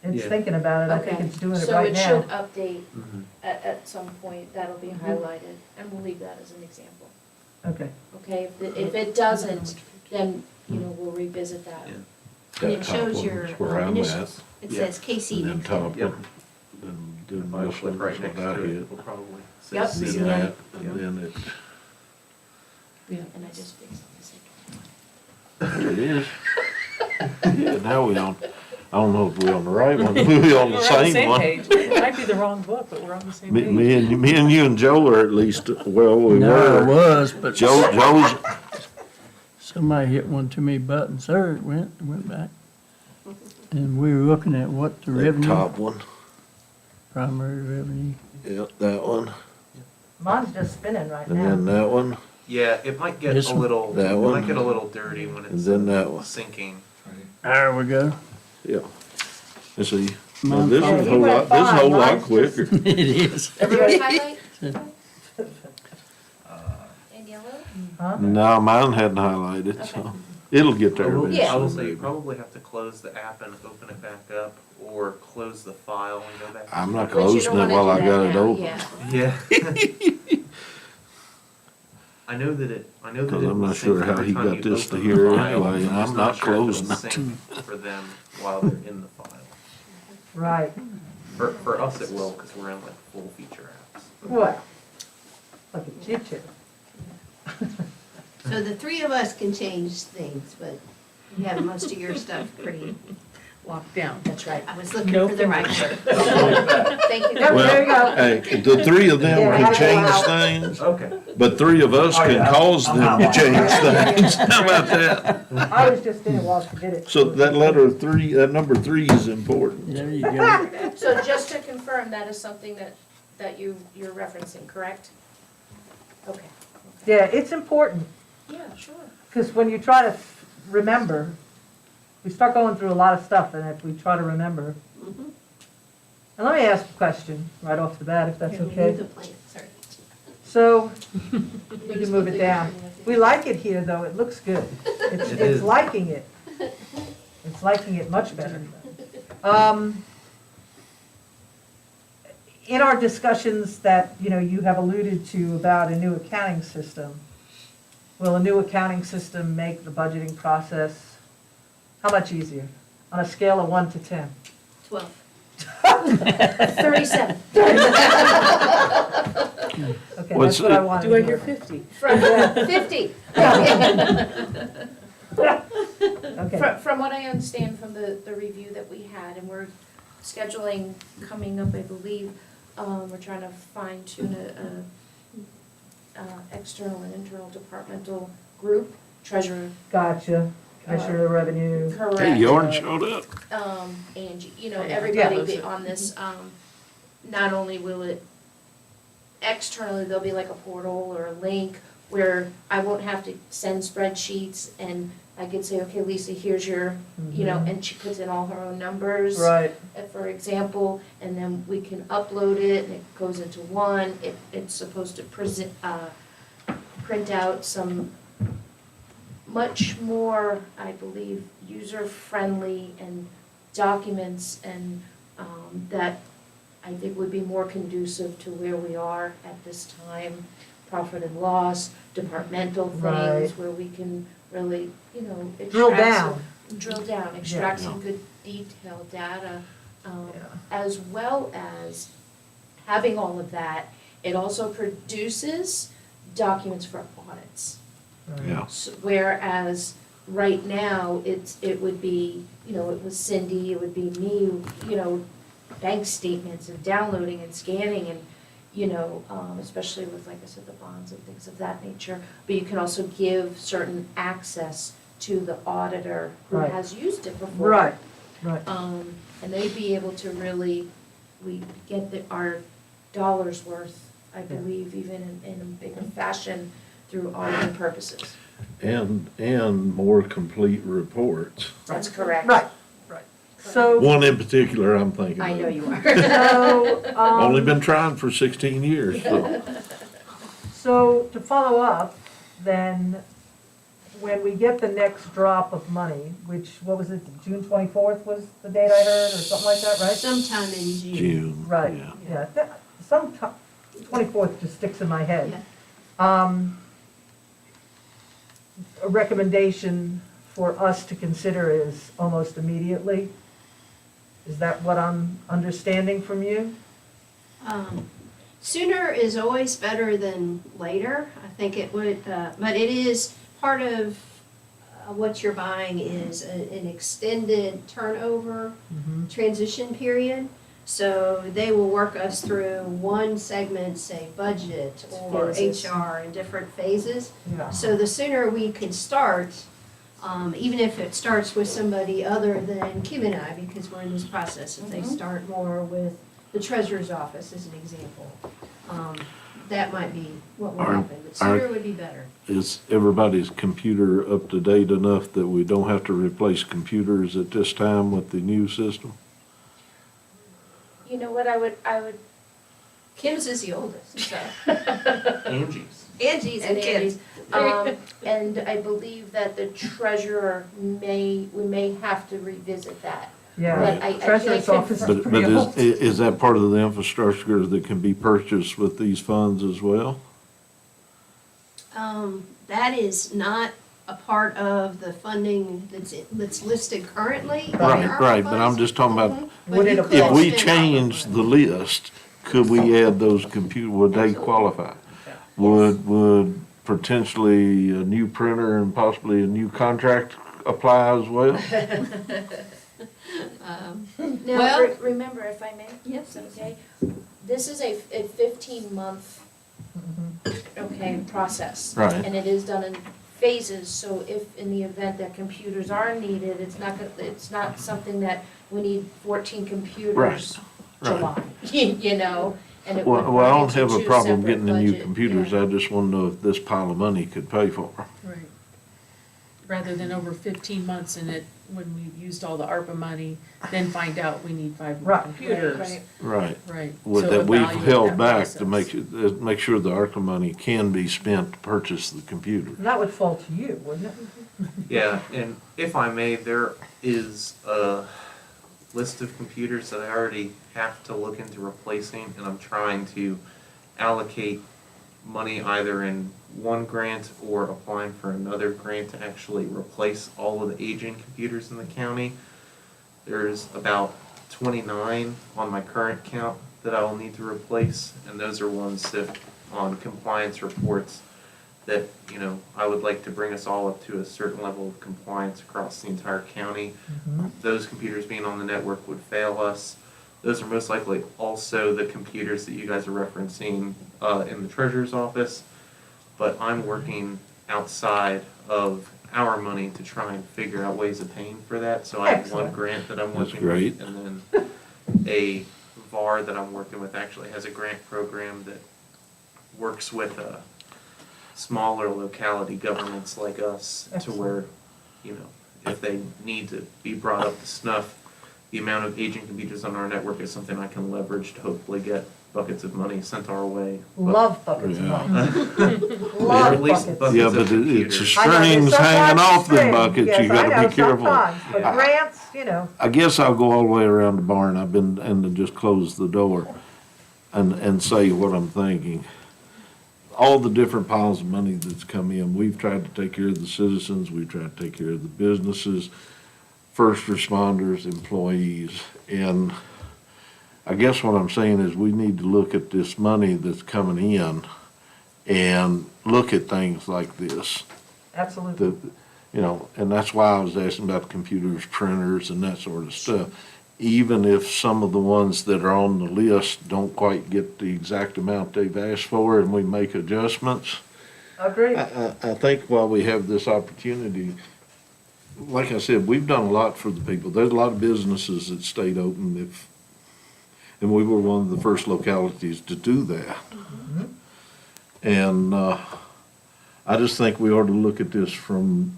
it's Yeah. thinking about it. I think okay, it's doing it so right it now. should update Mhm. at some point, that'll be highlighted, and we'll leave that as an example. Okay. Okay, if it doesn't, then, we'll revisit that. Yeah. And it That top shows one your is where I'm initials. It Yeah. says KC And then next to it. top Yep. one, then do If I this click one, right that's next what I to it, hit. it'll probably say Yep. C. Then that, Yeah. and then And I just fixed the second. it is. Yeah, now we on, I don't know if we're on the right one, we on the same one. Page. It might be the wrong book, but we're on the same Me, page. me and you and Joe are at least, well, we No, it were. was, but Joe's, somebody hit one too many buttons. There it went back. And we were looking at what, the That revenue, top one, primary revenue? yeah, that one, Mine's just spinning right and then now. that one, Yeah, it might get This a one? little, That it one? might get a little dirty when and it's then that one, sinking. There we go. yeah. And see, now Mine this is a follows. whole lot, this is a whole lot quicker. It is. Everybody highlight? In yellow? Huh? No, mine hadn't highlighted, so it'll get there Probably, Yeah. eventually. you probably have to close the app and open it back up, or close the file and go back. I'm not But you closing don't it wanna while do I got that it now, open. yeah. Yeah. I know that it, I know that Cause it I'm will not sync sure how every he time got you this to open the here file. anyway, and I'm I'm just not sure it'll closing it. sync for them while they're in the file. Right, For us it will, because we're in like full feature apps. well, look at you two. So the three of us can change things, but you have most of your stuff pretty, Locked down. that's right. I was looking No for the right fingers. word. Thank you. Yep, there you go. Hey, the three of them Yeah, can that's change allowed. things, Okay. but three of us Oh, can yeah. cause I'm them to not change lying. things. How about that? I was just in it while she did it. So that letter three, that number three is important. There you go. So just to confirm, that is something that you're referencing, correct? Okay. Yeah, it's important, Yeah, sure. because when you try to remember, we start going through a lot of stuff, and if we try to remember. Mhm. And let me ask a question right off the bat, if that's okay. The plan, sorry. So, we can move it down. We like it here, though, it looks good. It's It is. liking it. It's liking it much better. In our discussions that, you have alluded to about a new accounting system, will a new accounting system make the budgeting process how much easier? On a scale of 1 to 10? 12. 37. Okay, What's that's what I it? wanted. Do I to hear know. 50? From 50. Okay, From what I understand from the review that we had, and we're scheduling coming up, I believe, we're trying to fine tune a external and internal departmental group, treasurer, gotcha. Measure the revenue. correct. Hey, Yarn showed up. Angie, Yeah. everybody Yeah. be on this, not only will it, externally, there'll be like a portal or a link where I won't have to send spreadsheets, and I could say, okay, Lisa, here's your, and she puts in all her own numbers. Right, For example, and then we can upload it, and it goes into one, it's supposed to print out some much more, I believe, user-friendly and documents and that I think would be more conducive to where we are at this time, profit and loss, departmental Right. things where we can really, drill extract down. drill down, extract Yeah. some good detailed data, Yeah. as well as having all of that. It also produces documents for audits. Yeah. Whereas right now, it would be, it was Cindy, it would be me, bank statements and downloading and scanning and, especially with, like I said, the bonds and things of that nature. But you can also give certain access to the auditor who Right. has used it before. Right. And they'd be able to really, we get our dollars worth, I believe, even in a bigger fashion through auditing purposes. And more complete reports. That's correct. Right. So, One in particular I'm thinking of. I know you are. Only been trying for 16 years, so. So to follow up, then, when we get the next drop of money, which, what was it, June 24th was the date I heard, or something like that, right? Sometime in June. June. Right, Yeah. yeah, some, 24th just sticks in my head. Yeah. A recommendation for us to consider is almost immediately. Is that what I'm understanding from you? Sooner is always better than later. I think it would, but it is part of what you're buying is an extended turnover transition period. So they will work us through one segment, say budget or Phases. HR in different phases. Yeah. So the sooner we can start, even if it starts with somebody other than Kim and I, because we're in this process, if they start more with the treasurer's office as an example, that might be what will happen, but sooner would be better. Is everybody's computer up to date enough that we don't have to replace computers at this time with the new system? You know what, I would, Kim's is the oldest, so. Angie's. Angie's and Kim's. and I believe that the treasurer we may have to revisit that. Yeah, But I treasurer's can't office is But pretty old. is that part of the infrastructure that can be purchased with these funds as well? That is not a part of the funding that's listed currently. in Right, ARPA right, but I'm funds. just talking about, But Would it you apply? could if we spend change ARPA the list, could we add those would they qualify? Would potentially a new printer and possibly a new contract apply as well? Now, Well- remember, if I may? Yes. Okay, this is a 15-month, okay, process. Right. And it is done in phases, so if in the event that computers are needed, it's not something that we need 14 computers Right. July, you know, and it would Well, I run don't into have a two problem separate getting the new budget, computers, yeah. I just wanna know if this pile of money could pay for them. Right. Rather than over 15 months and when we've used all the ARPA money, then find out we need 5 more Right. computers. Right. Right. Right. With So that we've evaluate held that back process. to make sure the ARPA money can be spent to purchase the computer. That would fall to you, wouldn't it? Yeah, and if I may, there is a list of computers that I already have to look into replacing, and I'm trying to allocate money either in one grant or applying for another grant to actually replace all of the aging computers in the county. There's about 29 on my current count that I will need to replace, and those are ones that on compliance reports that, you know, I would like to bring us all up to a certain level of compliance across the entire county. Those computers being on the network would fail us. Those are most likely also the computers that you guys are referencing in the treasurer's office. But I'm working outside of our money to try and figure out ways of paying for that. So I have one Excellent. grant that I'm That's working with, great. and then a VAR that I'm working with actually has a grant program that works with smaller locality governments like us to Excellent. where, you know, if they need to be brought up to snuff, the amount of aging computers on our network is something I can leverage to hopefully get buckets of money sent our way. But- Love buckets of Yeah. money. Or Love at least buckets. buckets Yeah, of but it's the computers. I know, there's strings hanging sometimes off them strings. buckets, Yes, you gotta I know, be careful. sometimes, But Yeah. grants, you know, I guess I'll go all the way around the barn, and then just close the door and say what I'm thinking. All the different piles of money that's come in, we've tried to take care of the citizens, we've tried to take care of the businesses, first responders, employees, and I guess what I'm saying is we need to look at this money that's coming in and look at things like this. absolutely. The, you know, and that's why I was asking about computers, printers, and that sort of stuff. Even if some of the ones that are on the list don't quite get the exact amount they've asked for and we make adjustments, Agreed. I think while we have this opportunity, like I said, we've done a lot for the people. There's a lot of businesses that stayed open and we were one of the first localities to do that. And, I just think we ought to look at this from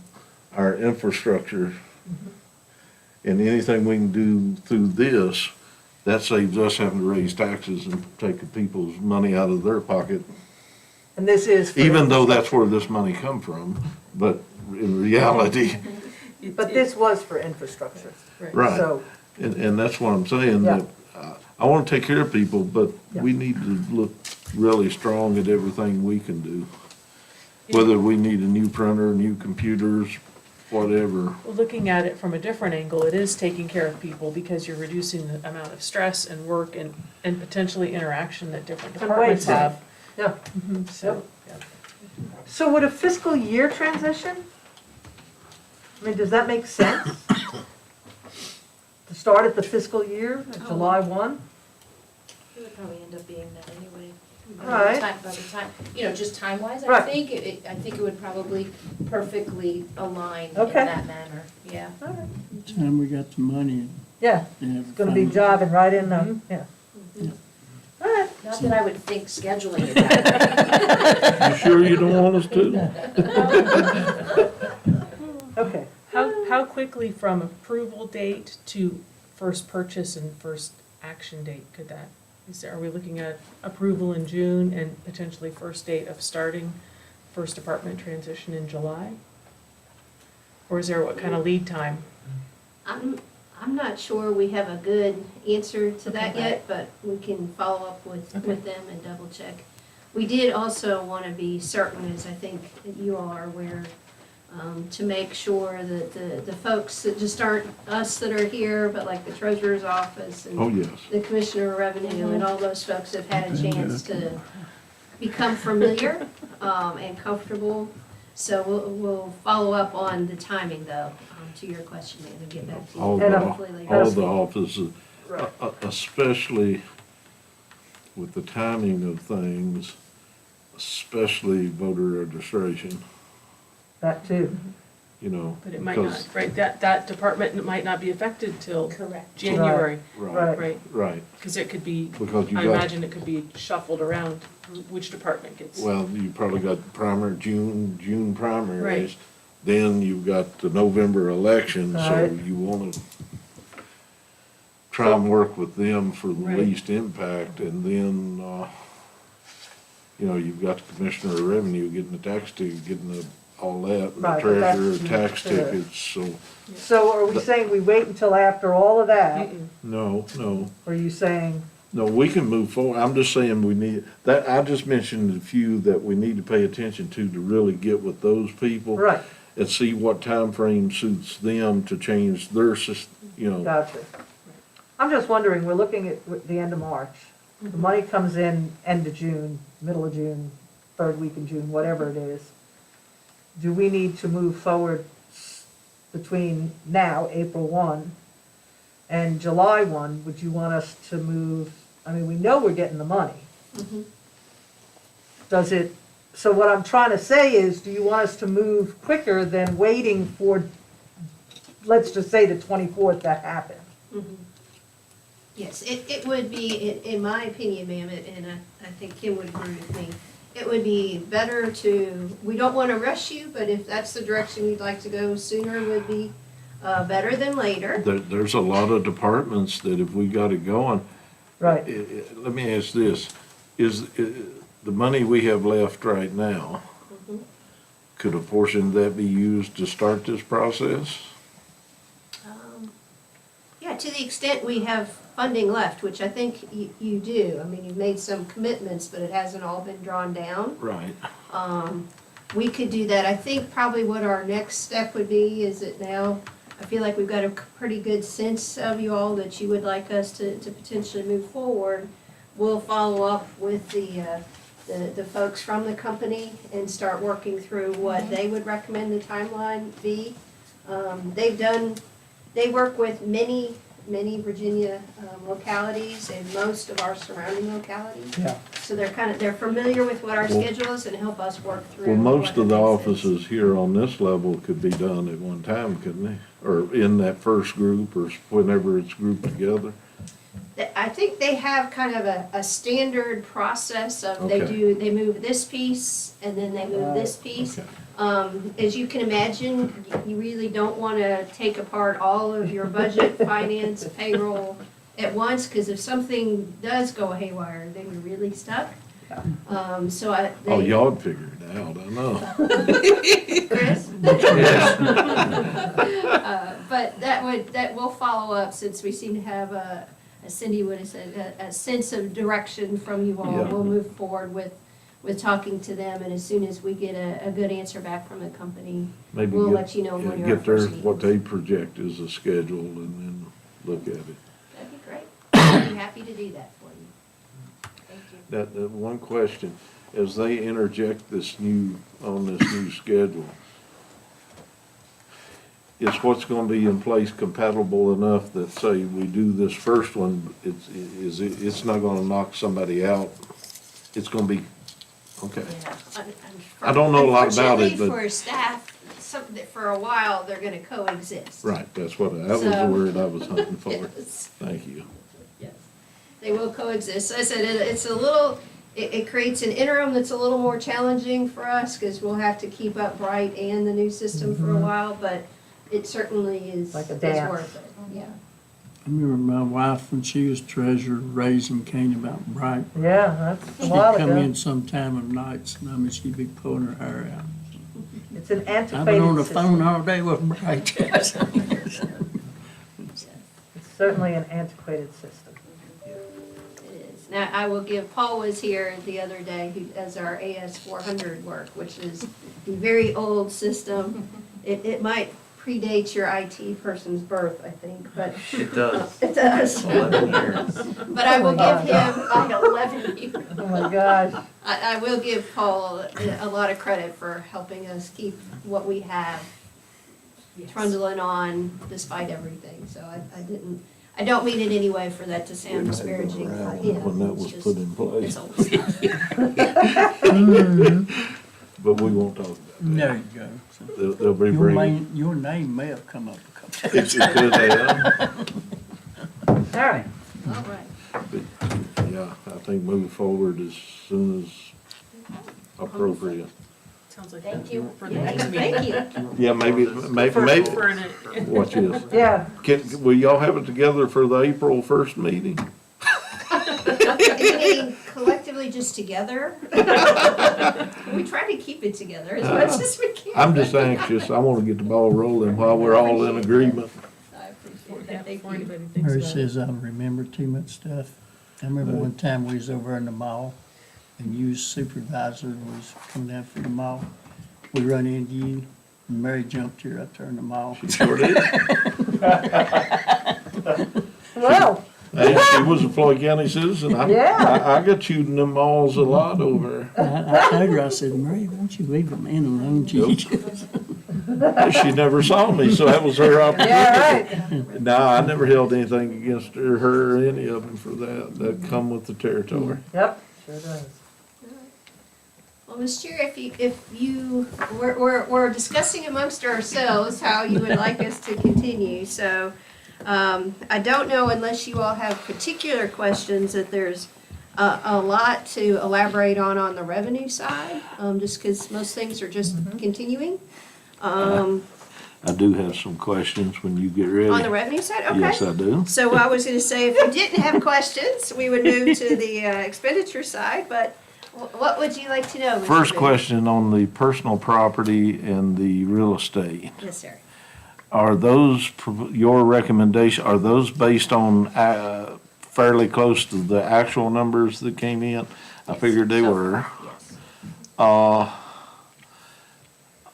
our infrastructure. And anything we can do through this, that saves us having to raise taxes and take the people's money out of their pocket. And this is. for Even though that's where this money come from, but in reality, But this was for infrastructure, right. so, And that's what I'm saying, Yeah. that I want to take care of people, but we need to look really strong at everything we can do. Whether we need a new printer, new computers, whatever. Well, looking at it from a different angle, it is taking care of people because you're reducing the amount of stress and work and potentially interaction that different And wait departments time. have. yeah. So, yeah. So would a fiscal year transition? I mean, does that make sense? To start at the fiscal year, at July 1? It would probably end up being that anyway. By Right. the time, just time-wise, I Right. think, I think it would probably perfectly align in Okay. that manner, yeah. Time we got the money. Yeah, and it's gonna be everything. jiving right in the, yeah. All right, Not that I would think scheduling it that way. You sure you don't want us to? okay. How quickly from approval date to first purchase and first action date could that? Are we looking at approval in June and potentially first date of starting first department transition in July? Or is there what kind of lead time? I'm not sure we have a good answer to that Okay. yet, but we can follow up with Okay. them and double check. We did also want to be certain, as I think that you all are aware, to make sure that the folks that just aren't us that are here, but like the treasurer's office Oh, and yes. the commissioner of revenue and all those folks have had a chance to become familiar and comfortable. So we'll follow up on the timing though, to your question, man, and get back to you. All And, hopefully later All this the week. offices, Right. especially with the timing of things, especially voter registration, That too. But it might not, because- right? That department might not be affected till Correct. January, Right, right? right, Because it could be, because you I got, imagine it could be shuffled around which department gets. well, you probably got primary, June primaries. Right. Then you've got the November election, so Right. you wanna try and work with them for the Right. least impact, and then, you've got the commissioner of revenue getting the tax ticket, getting all that, and the Right, but that's treasurer, tax the- tickets, so, So are we saying we wait until after all of that? Mm-mm. no, Or are you saying, no, we can move forward. I'm just saying we need, that, I just mentioned a few that we need to pay attention to really get with those people. right, And see what time frame suits them to change their gotcha. I'm just wondering, we're looking at the end of March. The money comes in end of June, middle of June, third week in June, whatever it is. Do we need to move forward between now, April 1, and July 1? Would you want us to move, I mean, we know we're getting the money. Mhm. Does it, so what I'm trying to say is, do you want us to move quicker than waiting for, let's just say the 24th to happen? Mhm. Yes, it would be, in my opinion, ma'am, and I think Kim would agree with me, it would be better to, we don't want to rush you, but if that's the direction you'd like to go, sooner would be better than later. There's a lot of departments that if we got it going, Right, let me ask this, is the money we have left right now, Mhm. could a portion of that be used to start this process? Yeah, to the extent we have funding left, which I think you do. I mean, you've made some commitments, but it hasn't all been drawn down. Right. We could do that. I think probably what our next step would be is that now, I feel like we've got a pretty good sense of you all that you would like us to potentially move forward. We'll follow up with the folks from the company and start working through what they would recommend the timeline be. They work with many Virginia localities and most of our surrounding localities. yeah. So they're familiar with what our Well- schedule is and help us work through. Well, most what of the makes sense. offices here on this level could be done at one time, couldn't they? Or in that first group, or whenever it's grouped together? I think they have kind of a standard process of Okay. they move this piece and then they move this piece. Okay. As you can imagine, you really don't want to take apart all of your budget, finance, payroll at once, because if something does go haywire, then you're really stuck. Oh, y'all would figure it out, I know. Chris? But that will follow up, since we seem to have as Cindy would have said, a sense of direction from you all. Yeah. We'll move forward with talking to them, and as soon as we get a good answer back from the company, Maybe we'll get- let you know yeah, when you're our get their, first what meetings. they project as a schedule and then look at it. That'd be great. I'd be happy to do that for you. Thank you. That one question, as they interject on this new schedule, is what's gonna be in place compatible enough that, say, we do this first one, it's not gonna knock somebody out it's gonna be, okay. Un- I don't know a lot about it, Unfortunately but- for staff, for a while, they're gonna coexist. Right, that was the So- word I was hunting for. Yes. Thank you. Yes. They will coexist. So I said, it's a little, it creates an interim that's a little more challenging for us, because we'll have to keep up Bright and the new system for a while, but it certainly is, Like a is dance. worth it, yeah. I remember my wife, when she was treasurer, raising Cain about Bright. Yeah, that's a She'd while come ago. in sometime of nights, and I mean, she'd be pulling her hair out. It's an I've been on antiquated the phone system. all day with Bright. It's certainly an antiquated system. It is. Now, I will give, Paul was here the other day, who does our AS 400 work, which is a very old system. It might predate your IT person's birth, I think, but It does. it does. 11 years. But I will give him, like 11 years. Oh my gosh. I will give Paul a lot of credit for helping us keep what we have trundling on despite everything, so I don't mean it anyway for that to sound disparaging for him. When that It's was just- put in place, It's old stuff. but we won't talk about There you go. So that. They'll be bringing. Your name may have come up a couple times. It could have, All right. All right. but, yeah, I think move forward as soon as appropriate. Sounds like Thank that you. for the next meeting. Thank you. Yeah, maybe, For an- watch this. Yeah, Will y'all have it together for the April 1st meeting? You mean collectively just together? We try to keep it together as much as we can. I'm just anxious. I want to get the ball rolling while we're all in agreement. I appreciate that, thank Before you. anybody thinks Mary about it. says I remember too much stuff. I remember one time we was over in the mall, and you was supervisor was coming down from the mall. We run into you, and Mary jumped you up there in the mall. She sure did. well, Hey, she was a Floyd County citizen. Yeah. I got chewed in the malls a lot over I told her, I said, Mary, why don't you leave the man alone, Jesus? there. She never saw me, so that was her opportunity. yeah, right. No, I never held anything against her or any of them for that. That come with the territory. Yep, sure does. Well, Ms. Chair, we're discussing amongst ourselves how you would like us to continue, so, I don't know unless you all have particular questions that there's a lot to elaborate on the revenue side, just because most things are just continuing. I do have some questions when you get ready. On the revenue side, okay. Yes, I do. So I was gonna say, if you didn't have questions, we would move to the expenditure side, but what would you like to know, Mr. First Booth? question on the personal property and the real estate. Yes, sir. Are those, your recommendation, are those based on fairly close to the actual numbers that came in? I Yes. figured they So were. far, yes.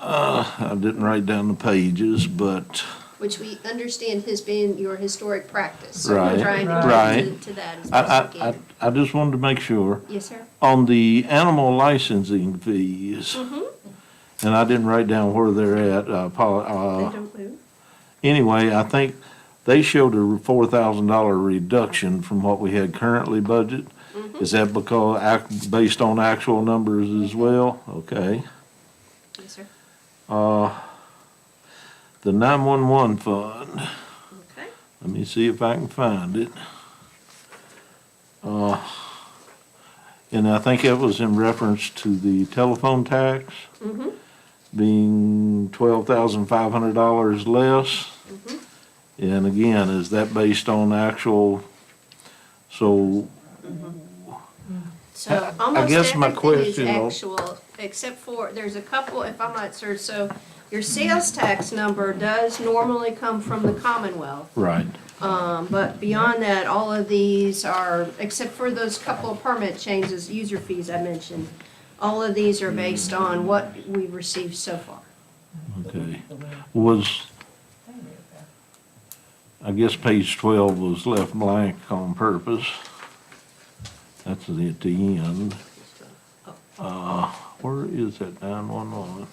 I didn't write down the pages, but, Which we understand has been your historic practice, so we're Right, trying to right. get to that as best we can. I just wanted to make sure. Yes, sir. On the animal licensing fees, and I didn't write down where they're at, They don't move. anyway, I think they showed a $4,000 reduction from what we had currently budgeted. Is that because, based on actual numbers as well? Okay. Yes, sir. The 911 fund, Okay. let me see if I can find it. And I think that was in reference to the telephone tax being $12,500 less. And again, is that based on actual, so, So almost guess my everything is question on- actual, except for, there's a couple, if I'm not sure, so your sales tax number does normally come from the Commonwealth. right, But beyond that, all of these are, except for those couple of permit changes, user fees I mentioned, all of these are based on what we've received so far. okay. Was, I guess page 12 was left blank on purpose. That's at the end. Where is that 911?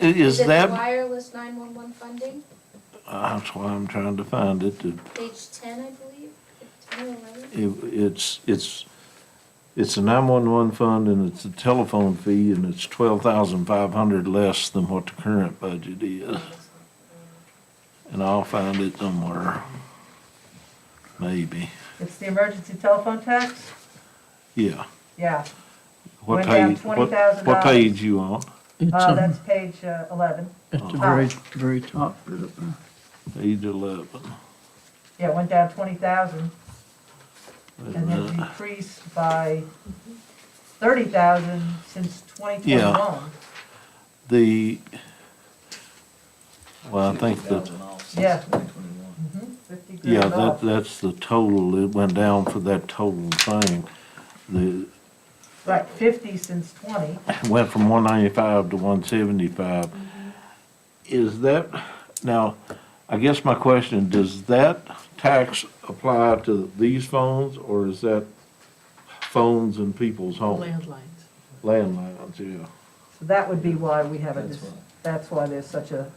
Is it the that, wireless 911 funding? that's why I'm trying to find it. Page 10, I believe, 10 or 11? It's It's a 911 fund and it's a telephone fee and it's 12,500 less than what the current budget is. And I'll find it somewhere. Maybe. It's the emergency telephone tax? Yeah. Yeah. What Went down page, $20,000. what page you on? It's That's page 11. at the very top. Page 11. Yeah, it went down 20,000 Wait a and then minute. decreased by 30,000 since 2021. The, well, I think that, 50,000 off since Yeah. 2021. 50 yeah, grand off. that's the total. It went down for that total thing. The, Right, 50 since 20. went from 195 to 175. Is that, now, I guess my question, does that tax apply to these phones, or is that phones in people's homes? Landlines. Landlines, yeah. So that would be why we have a, That's right. that's why there's such a,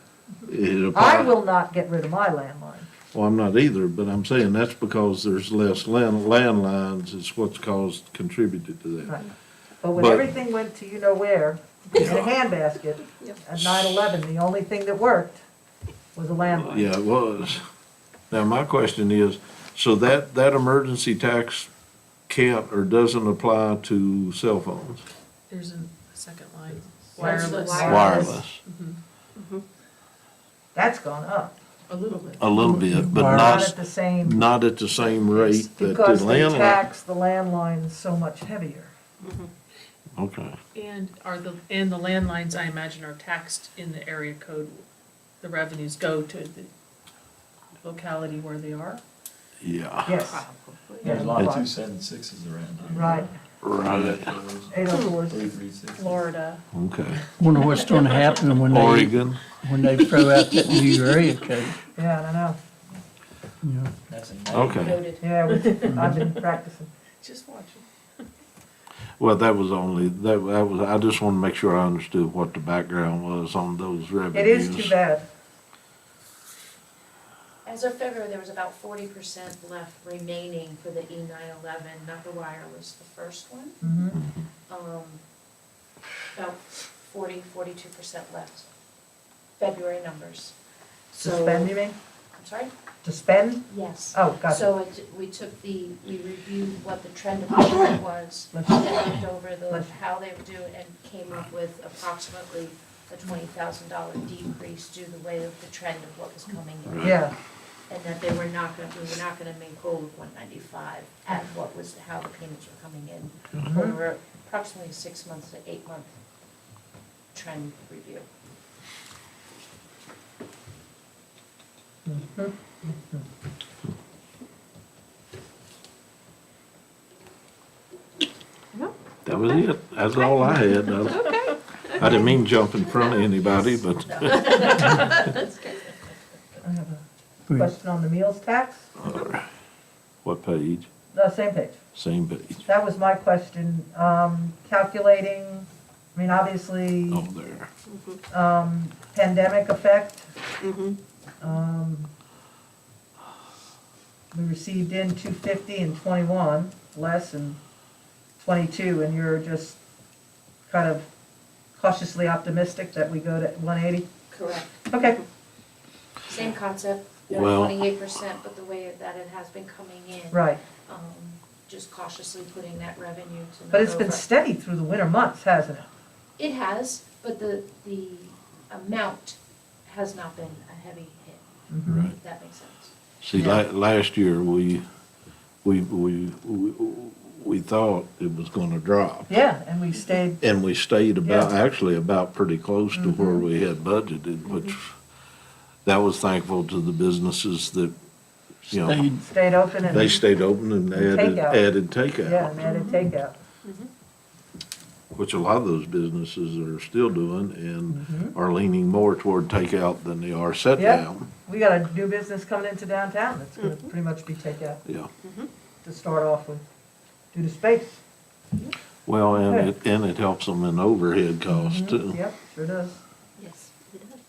It I apply, will not get rid of my landline. well, I'm not either, but I'm saying that's because there's less landlines, is what's contributed to that. Right. But when But- everything went to you-know-where, in a handbasket, at 9/11, the only thing that worked was a landline. Yeah, it was. Now, my question is, so that emergency tax can't or doesn't apply to cell phones? There's a second line. That's the Wireless. wireless. Wireless, That's gone up, A little bit. a little bit, but not not, at the same, not at the same rate that the because they landline. tax the landline so much heavier. Okay, And the landlines, I imagine, are taxed in the area code. The revenues go to the locality where they are. yeah, Yes, There's a lot of Yeah. 276s around. right, right, 804s. 336. Florida. okay. Wonder what's gonna happen Oregon, when they throw out that new area code, Yeah, I don't know. you know? That's in May. okay. Yeah, I've been practicing. Just watching. Well, that was only, that was, I just want to make sure I understood what the background was on those It revenues. is too bad. As of February, there was about 40% left remaining for the E911, not the wireless, the first one. Mhm. About 42% left. February numbers. To So, spend, you mean? I'm sorry? To spend? Yes. Oh, gotcha. So we reviewed what the trend of payment was, Let's- and looked over let's- how they would do it, and came up with approximately a $20,000 decrease due to the way of the trend of what was coming in. Yeah, And that we were not gonna make whole of 195 at how the payments were coming in Mhm. over approximately 6 months to 8 month trend review. That was it. That's all I had. I didn't mean jump in front of anybody, but I have a question on the meals tax. what page? No, same page. Same page. That was my question. Calculating, I mean, obviously, Oh, there. pandemic effect. We received in 250 in 21, less in 22, and you're just kind of cautiously optimistic that we go to 180? Correct. Okay, Same concept, Well- 28%, but the way that it has been coming in. right. Just cautiously putting that revenue to not But it's been over- steady through the winter months, hasn't it? It has, but the amount has not been a heavy hit, Right. if that makes sense. See, Yeah. last year, we thought it was gonna drop. Yeah, and we stayed, And we stayed about, Yeah. actually about pretty close to where Mhm. we had budgeted, which, that was thankful to the businesses that, you know, Stayed, stayed open and. they stayed open and Takeout. added takeout. Yeah, and added takeout. Which a lot of those businesses are still doing and Mhm. are leaning more toward takeout than they are set Yeah. down. We got a new business coming into downtown that's gonna pretty much be takeout Yeah. to start off with, due to space. Well, and Okay. it helps them in overhead costs Mhm. too. Yep, sure does. Yes, it does.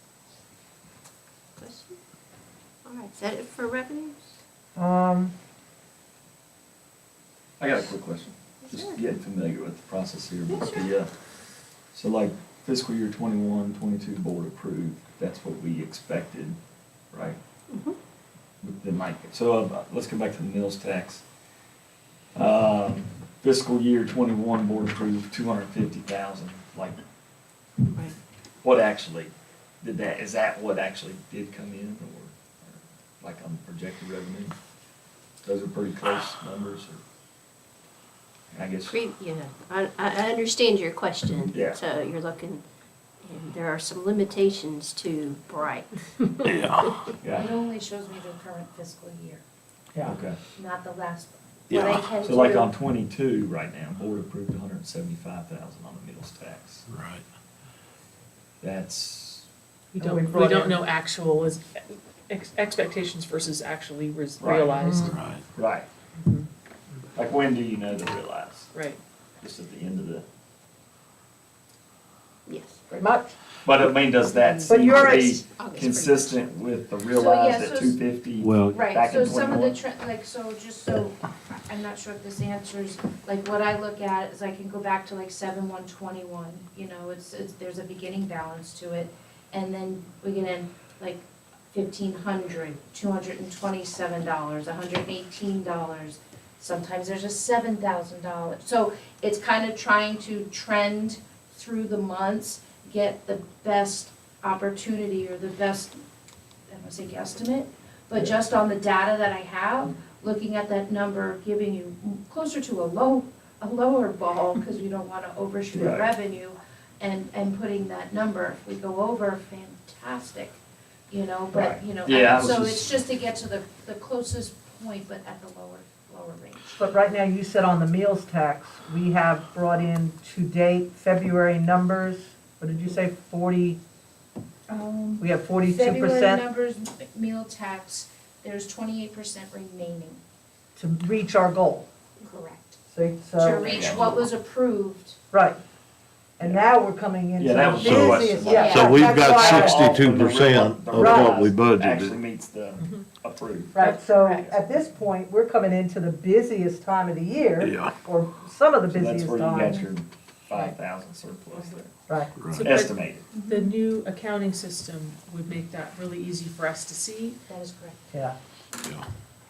Question? All right, is that it for revenues? I got a quick question. just getting familiar with the process here, but so like fiscal year 21, 22 board approved, that's what we expected, right? Mhm. With the mic, so let's go back to the mills tax. Fiscal year 21 board approved 250,000, like, Right. what actually did that, is that what actually did come in, or like on projected revenue? Those are pretty close numbers, or, I guess. Yeah, I understand your question. Yeah. So you're looking, and there are some limitations to Bright. Yeah. Yeah, It only shows me the current fiscal year, Yeah. okay. not the last one. Yeah. What I can So like do- on 22 right now, board approved 175,000 on the meals tax. Right. That's, We And we don't, we brought don't in- know actual is, expectations versus actually Right. realized. Right. right. Mhm. Like when do you know to realize? Right. Just at the end of the, Yes. Pretty much. but I mean, does that But seem you're to be August pretty consistent with the realized yeah, at so- 250? Well, Right, Back so in some of the 21? like, so just so, I'm not sure if this answers, like, what I look at is I can go back to like 7/1/21, you know, it's, there's a beginning balance to it. And then we get in like $1,500, $227, $118. Sometimes there's a $7,000. So it's kind of trying to trend through the months, get the best opportunity or the best, I don't want to say guesstimate, but just on the data that I have, looking at that number, giving you closer to a lower ball, because we don't want to overshoot Right. revenue, and putting that number, if we go over, fantastic, you know, but, Right. you know, Yeah, I was so just- it's just to get to the closest point, but at the lower range. But right now, you said on the meals tax, we have brought in to date February numbers, what did you say, 40, we have 42% February numbers, meal tax, there's 28% remaining, to reach our goal. correct. So, To reach what was approved. right. And now we're coming into Yeah, that the was the question. busiest, yeah. So we've that's got why I- 62% of what we budgeted. Actually meets the approved. Right, so Correct. at this point, we're coming into the busiest time of the year. Yeah. Or some of the So that's busiest where you got times. your 5,000 surplus there, Right, So, Right. but estimated. the new accounting system would make that really easy for us to see. That is correct. yeah,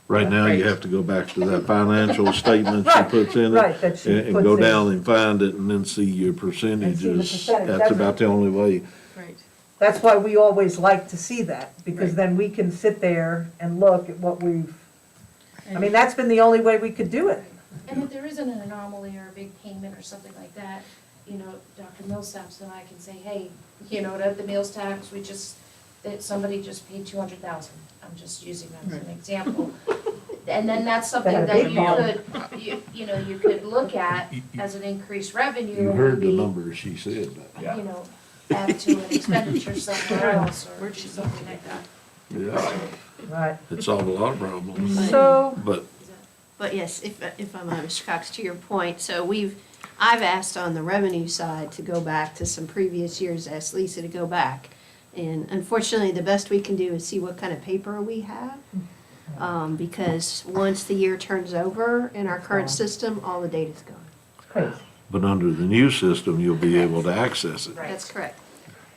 Right now, you Right. have to go back to that financial statement she puts in it. right, that she And puts go in. down and find it and then see your percentages. percentage. That's about the only way. Right. That's why we always like to see that, because Right. then we can sit there and look at what we've, I mean, that's been the only way we could do it. And if there isn't an anomaly or a big payment or something like that, you know, Dr. Millsaps and I can say, hey, you know, at the meals tax, that somebody just paid 200,000. I'm just using that as an example. And then that's something Had a that big you problem. could, you know, you could look at as an increased revenue. You and heard the maybe, numbers she said. Yeah. You know, add to an expenditure somewhere else or Where'd she- something like that. Yeah, Right. it solved a lot of problems, So, but But yes, if I'm Mr. Cox, to your point, so I've asked on the revenue side to go back to some previous years, asked Lisa to go back. And unfortunately, the best we can do is see what kind of paper we have. Because once the year turns over in our current system, all the data's gone. it's crazy. But under the new system, you'll be able to access it. Right. That's correct.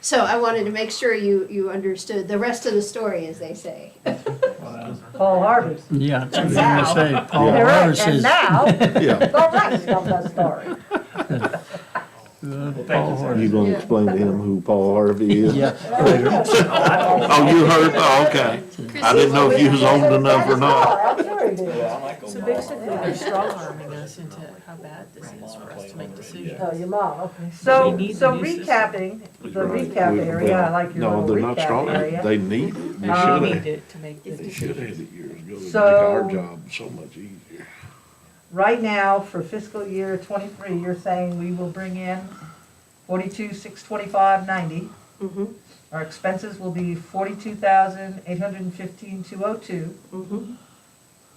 So I wanted to make sure you understood the rest of the story, as they say. Paul Harvey. Yeah, that's what And I'm now- gonna say. Paul All right, Harris and is. now, Yeah. Paul Harris tells that story. Paul Harris. You gonna explain to him who Paul Harvey is? Yeah. Oh, you heard, oh, okay. I didn't know if you was old enough or not. I'm sure he did. Yeah, I like So Omaha. basically, they're strong arming us into how bad this is for us to make decisions. Oh, your mom, okay. We So, need so the new system. recapping, the Right. recap area, I like your No, little they're not strong. recap area. They need it. They We should need have. it to make the They should have decisions. had it years ago. It'd make So- our job so much easier. Right now, for fiscal year '23, you're saying we will bring in 42,625.90. Mm-hmm, Our expenses will be 42,815,202. mm-hmm,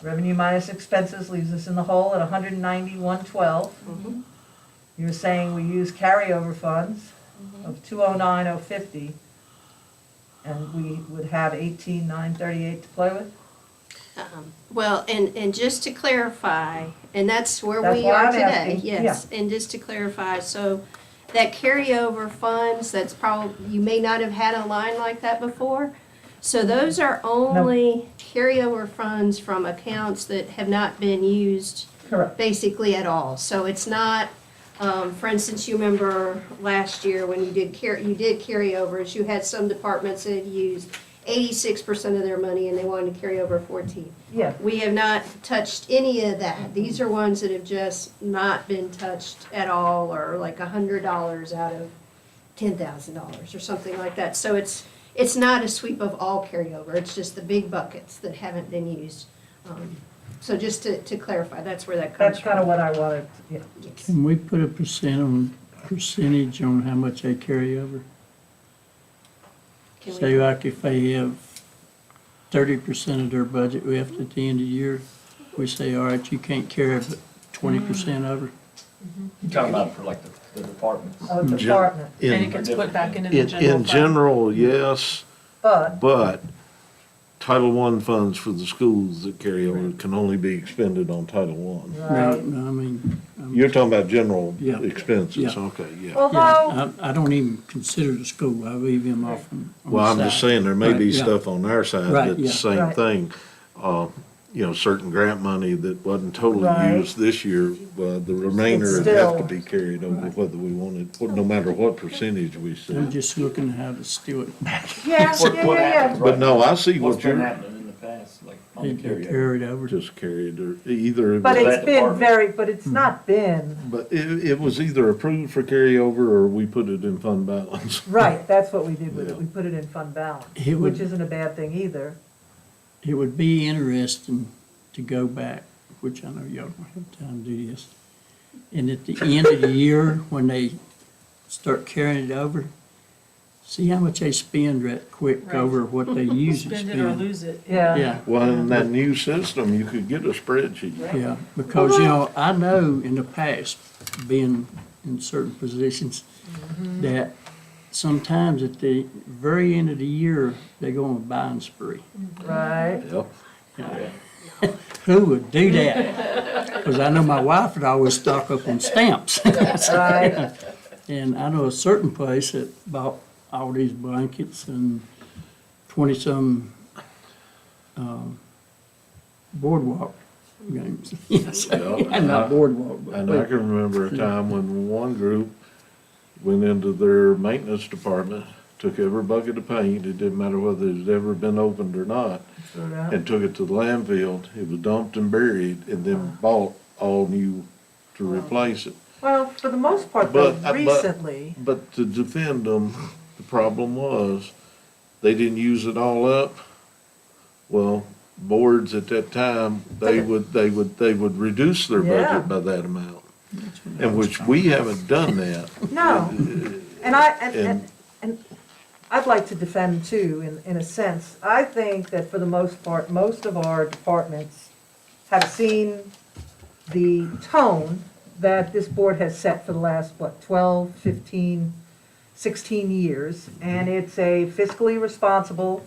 Revenue minus expenses leaves us in the hole at 190,112. mm-hmm. You're saying we use carryover funds of 209,050, and we would have 18,938 to play with? Well, and just to clarify, and that's where That's we why are I'm today, asking, yes. And just to clarify, so that carryover funds, that's probably, you may not have had a line like that before. So those are only carryover funds from accounts that have not been used Correct. basically at all. So it's not, for instance, you remember last year when you did carryovers, you had some departments that had used 86% of their money and they wanted to carry over 14. Yeah, We have not touched any of that. These are ones that have just not been touched at all, or like $100 out of $10,000 or something like that. So it's not a sweep of all carryover, it's just the big buckets that haven't been used. So just to clarify, that's where that comes that's from. kind of what I wanted, yeah. Yes. Can we put a percentage on how much they carry over? Can we- Say like if they have 30% of their budget left at the end of the year, we say, all right, you can't carry but 20% over. You're talking about for like the departments. Of Gen- department, And it In, gets put back into the in, general in fund. general, yes, but but Title I funds for the schools that carry over can only be expended on Title I. No, right. no, I mean, You're talking about general Yeah. expenses, Yeah. okay, yeah. Although, yeah, I don't even consider the school, I leave them off on the Well, I'm just side. saying, there may be Right, yeah. stuff on our side Right, that's the yeah. same Right. thing. You know, certain grant money that wasn't totally Right. used this year, the remainder would still- have to be carried over whether we wanted, no matter what percentage we I'm set. just looking how to steal it back. yeah, What yeah, yeah, happens But right no, now? I see What's what been you're, happening in the past, like on They the get carryover? carried over. just carried, or either. but That it's been department. very, but it's not been, But it was either approved for carryover or we put it in fund balance. right, that's what we did with it, Yeah. we put it in fund balance, It would- which isn't a bad thing either. It would be interesting to go back, which I know y'all don't have time to do this. And at the end of the year, when they start carrying it over, see how much they spend right quick Right. over what they usually Spend it or spend. lose it. Yeah. Yeah, Well, in that new system, you could get a spreadsheet. yeah, because, you know, I know in the past, being in certain positions, that sometimes at the very end of the year, they go on a buying spree. Right, Yep. You know, who would do that? Because I know my wife would always stock up on stamps. right, And I know a certain place that bought all these blankets and 20-some boardwalk games. Yes, Yeah. not boardwalk, And I but can remember a time when one group went into their maintenance department, took every bucket of paint, it didn't matter whether it had ever been opened or not, throw it out. and took it to the landfill. It was dumped and buried, and then bought all new to replace it. Well, for the most part, though, But- recently, But to defend them, the problem was, they didn't use it all up. Well, boards at that time, they would reduce their Yeah. budget by that amount. And which we haven't done that. no, and And- and I'd like to defend too, in a sense. I think that for the most part, most of our departments have seen the tone that this board has set for the last, 12, 15, 16 years, and it's a fiscally responsible.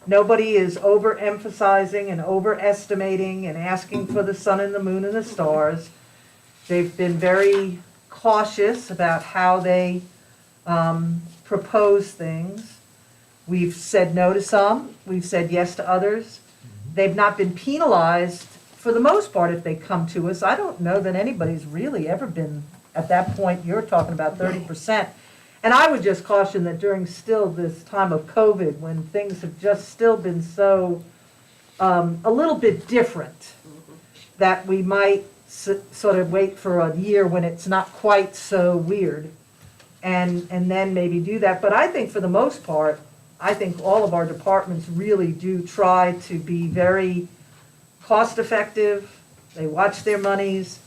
Nobody is overemphasizing and overestimating and asking for the sun and the moon and the stars. They've been very cautious about how they propose things. We've said no to some, we've said yes to others. They've not been penalized, for the most part, if they come to us. I don't know that anybody's really ever been, at that point, you're talking about 30%. And I would just caution that during still this time of COVID, when things have just still been so, a little bit different, that we might sort of wait for a year when it's not quite so weird, and then maybe do that. But I think for the most part, I think all of our departments really do try to be very cost-effective. They watch their monies,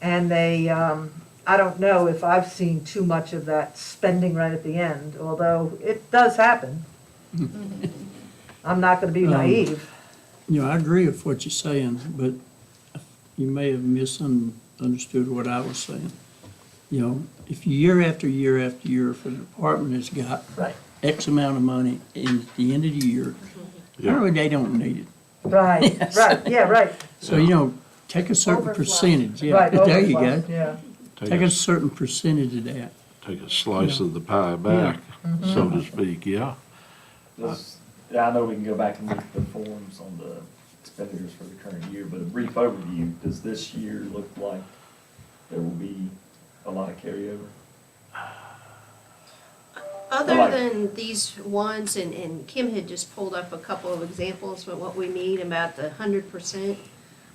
and they, I don't know if I've seen too much of that spending right at the end, although it does happen. I'm not gonna be naive. you know, I agree with what you're saying, but you may have misunderstood what I was saying. You know, if year after year after year, if a department has got Right. X amount of money, and at the end of the year, Yeah. apparently they don't need it. Right, right, yeah, right, So, you know, take a certain Overflow. percentage, yeah, right. there you overflow, go. Yeah, Take a certain percentage of that. Take a slice of the pie back, so to speak, yeah. Yeah, I know we can go back and look at the forms on the expenditures for the current year, but a brief overview, does this year look like there will be a lot of carryover? Other Like- than these ones, and Kim had just pulled up a couple of examples of what we mean about the 100%,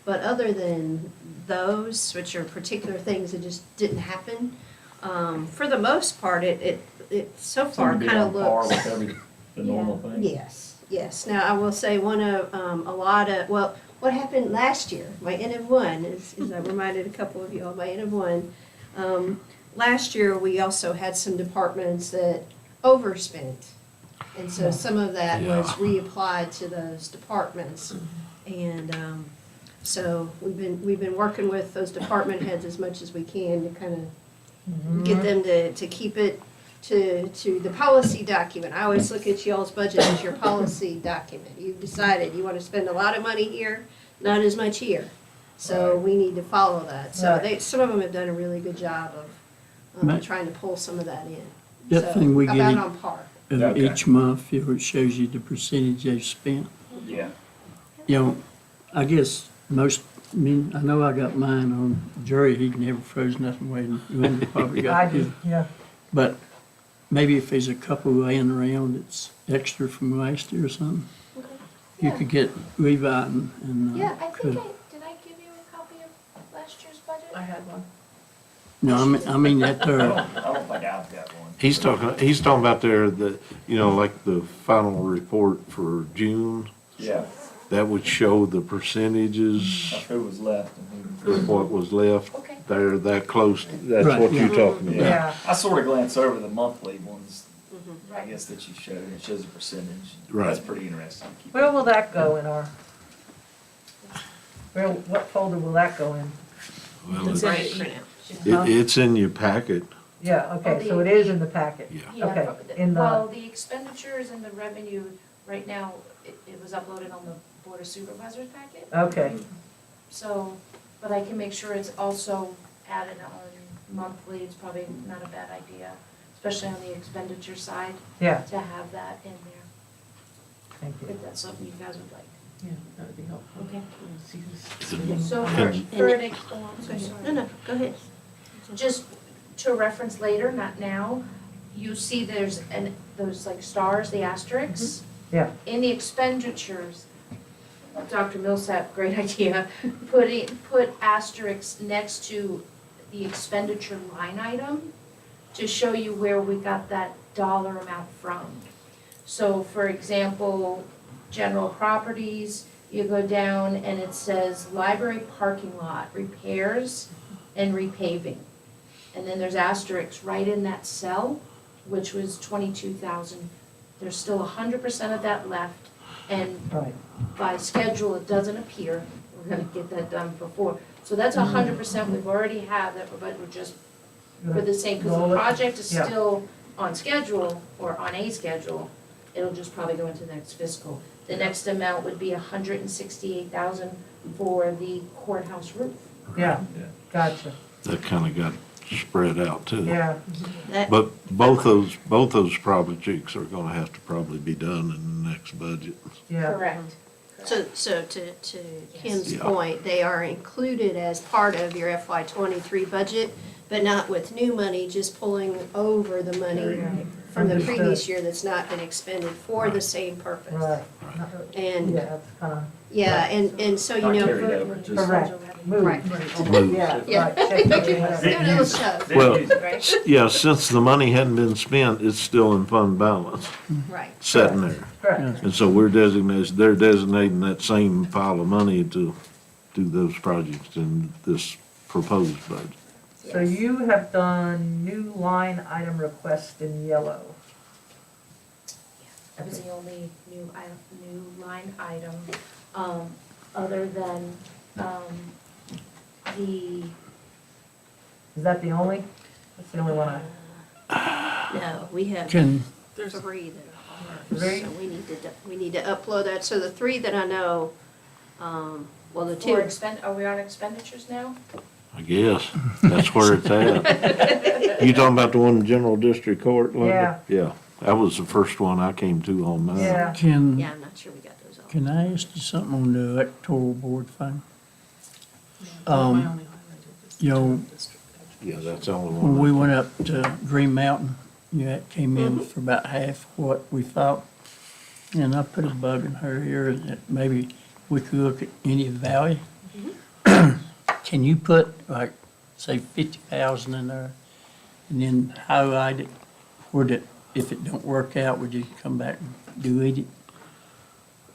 but other than those, which are particular things that just didn't happen, for the most part, it so far Seem to be kind on of par looks. with the normal thing? Yes, yes. Now, I will say one of, a lot of, well, what happened last year, my N of one, is I reminded a couple of you all, my N of one. Last year, we also had some departments that overspent. And so some of that was Yeah. reapplied to those departments. And, so we've been working with those department heads as much as we can to kind of get them to keep it to the policy document. I always look at y'all's budget as your policy document. You've decided you want to spend a lot of money here, not as much here. So we need to follow that. So Right. some of them have done a really good job of Ma- trying to pull some of that in. That So, thing we get about each- on par. Okay. Each month, you know, it shows you the percentage they've spent. Yeah. You know, I guess I know I got mine on Jerry, he never froze nothing away, and Linda probably I got his. do, yeah. But maybe if there's a couple laying around that's extra from last year or something, you could get Levi and. Yeah, I could- think did I give you a copy of last year's budget? I had one. No, I mean that I there, don't think I've got one. He's talking about there the, you know, like the final report for June, Yeah, that would show the percentages of who was left and who. of what was left. Okay. They're that close, that's Right, what yeah. you're talking about. Yeah. I sort of glanced over the monthly ones, I Right. guess that you showed, and it shows a percentage. Right. That's pretty interesting. to keep Where up will with. that go in our, what folder will that go in? Well, It's it's, in- for now. it's in your packet, Yeah, okay, Oh, so it is in the packet. yeah. Yeah, Okay, for- in the- well, the expenditures and the revenue, right now, it was uploaded on the Board of Supervisors packet. Okay, So, but I can make sure it's also added on monthly, it's probably not a bad idea, especially on the expenditure side, yeah, to have that in there, thank you. if that's something you guys would like. Yeah, that would be helpful. Okay. See who's- So And- for an, oh, I'm so No, sorry. no, go ahead. Just to reference later, not now, you see those like stars, the asterisks. Yeah. In the expenditures, Dr. Millsap, great idea, put asterisks next to the expenditure line item to show you where we got that dollar amount from. So for example, general properties, you go down and it says library parking lot repairs and repaving. And then there's asterisks right in that cell, which was 22,000. There's still 100% of that left, and Right, by schedule, it doesn't appear. We're gonna get that done before. So that's 100% we've already had that, but we're just for the same, because Roll the it. project is Yeah. still on schedule, or on a schedule. It'll just probably go into the next fiscal. The next amount would be 168,000 for the courthouse roof. yeah, Yeah. gotcha, That kinda got spread out too. yeah, That- But both those projects are gonna have to probably be done in the next budget. yeah. Correct. So to Kim's Yeah. point, they are included as part of your FY '23 budget, but not with new money, just pulling over the money from the Understood. previous year that's not been expended for the same purpose. Right. And, Yeah, that's kind of, yeah, and so, you Not know, carried over, just. correct, move. Right. Move. Yeah, Yeah. right, check Give it it out. a little shove, Well- Right? Yeah, since the money hadn't been spent, it's still in fund balance, right. sitting there. Correct, And so they're designating that same pile of money to do those projects in this proposed budget. so you have done new line item request in yellow. That was the only new line item, other than, the, Is that the only? That's the only one I, No, we have can, three that are, Three? so we need to upload that. So the three that I know Well, the For two. are we on expenditures now? I guess, that's where it's at. You talking about the one in General District Court, Linda? Yeah, that was the first one I came to on mine. Yeah. Can, Yeah, I'm not sure we got those all. can I ask you something on the electoral board thing? My only highlight is the you know, district. Yeah, that's the only When one. we went up to Green Mountain, that came in for about half what we thought. And I put a bug in her ear that maybe we could look at Indian Valley. Can you put like, say, 50,000 in there and then highlight it, or that if it don't work out, would you come back and delete it?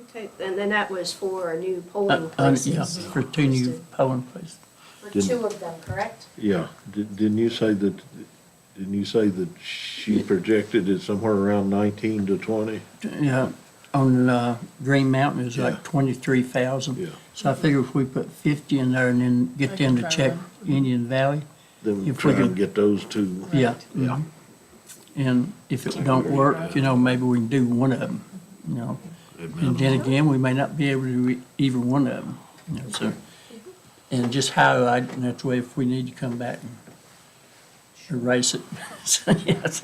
Okay, and then that was for new polling Yeah, places. for 2 new polling places. For Didn't- 2 of them, correct? Yeah, didn't you say that she projected it somewhere around 19 to 20? Yeah, on Green Mountain, it was Yeah. like 23,000. Yeah. So I figure if we put 50 in there and then I get can them to try check that. Indian Valley, Then we If try we and could- get those two. yeah. Yeah. mhm. And if it don't work, maybe we can do one of them, And then again, we may not be able to do either one of them, so. And just highlight, and that's way if we need to come back and erase it. So, yes.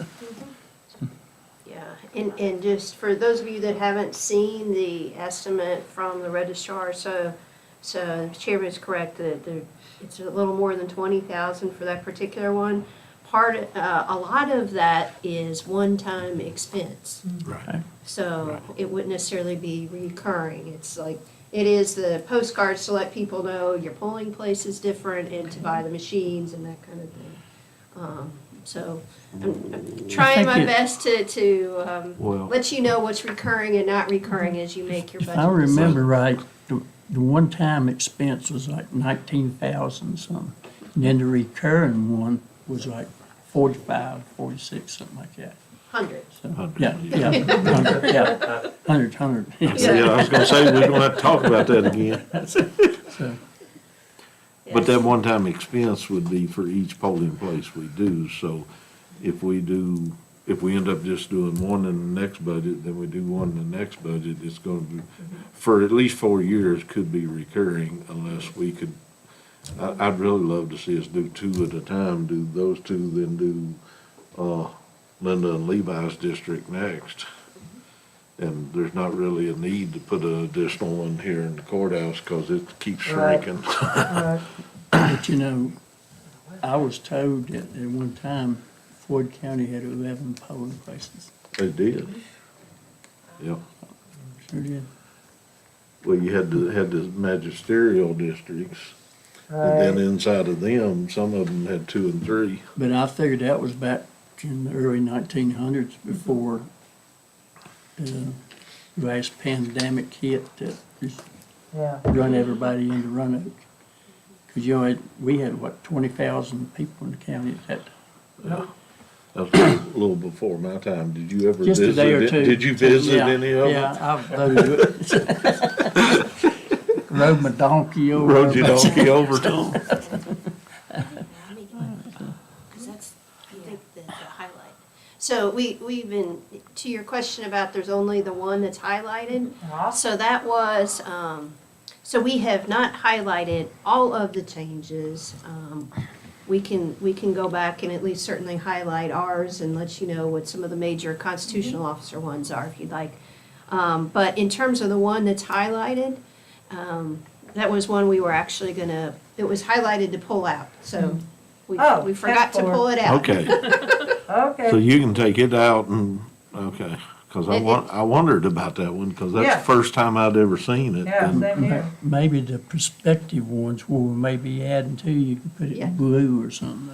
Yeah, and just for those of you that haven't seen the estimate from the registrar, so the chairman is correct that it's a little more than 20,000 for that particular one. A lot of that is one-time expense. Right. So it wouldn't necessarily be recurring. It's like, it is the postcards to let people know your polling place is different and to buy the machines and that kind of thing. So I'm trying my think it- best to Well- let you know what's recurring and not recurring as you make your budget. If I remember right, the one-time expense was like 19,000 something. And then the recurring one was like 45, 46, something like that. Hundreds. So, 100, yeah, yeah, 100, yeah, 100, yeah. Yeah, I was gonna say, we're gonna have to talk about that again. So, But that one-time expense would be for each polling place we do, so if we end up just doing one in the next budget, then we do one in the next budget, it's gonna be, for at least 4 years, could be recurring unless we could, I'd really love to see us do 2 at a time, do those 2, then do, Linda and Levi's district next. And there's not really a need to put an additional one here in the courthouse, cause it keeps Right. shrinking. but I was told that at one time Floyd County had 11 polling places. They did. Yep. Sure did. Well, you had the magisterial districts, and then Right. inside of them, some of them had 2 and 3. But I figured that was back in the early 1900s before the last pandemic hit that just Yeah. run everybody into Roanoke. Because, we had, 20,000 people in the county at that time. That was a little before my time. Did you ever Just a visit? day or two. Did you visit Yeah, any of them? Yeah, I voted it. Rode my donkey over. Rode your donkey over to 'em? Because that's, I think, the highlight. So we've been, to your question about there's only the one that's highlighted. So that was, so we have not highlighted all of the changes. We can go back and at least certainly highlight ours and let you know what some of the major constitutional officer ones are if you'd like. But in terms of the one that's highlighted, that was one we were actually gonna, it was highlighted to pull out, so we Oh, we forgot to pull it out. Okay, so Okay. you can take it out and, okay, cause It- I wondered about that one, cause that's Yeah. the first time I'd ever seen it. Yeah, And- same here. Maybe the prospective ones where we may be adding to, you could put it Yeah. in blue or something.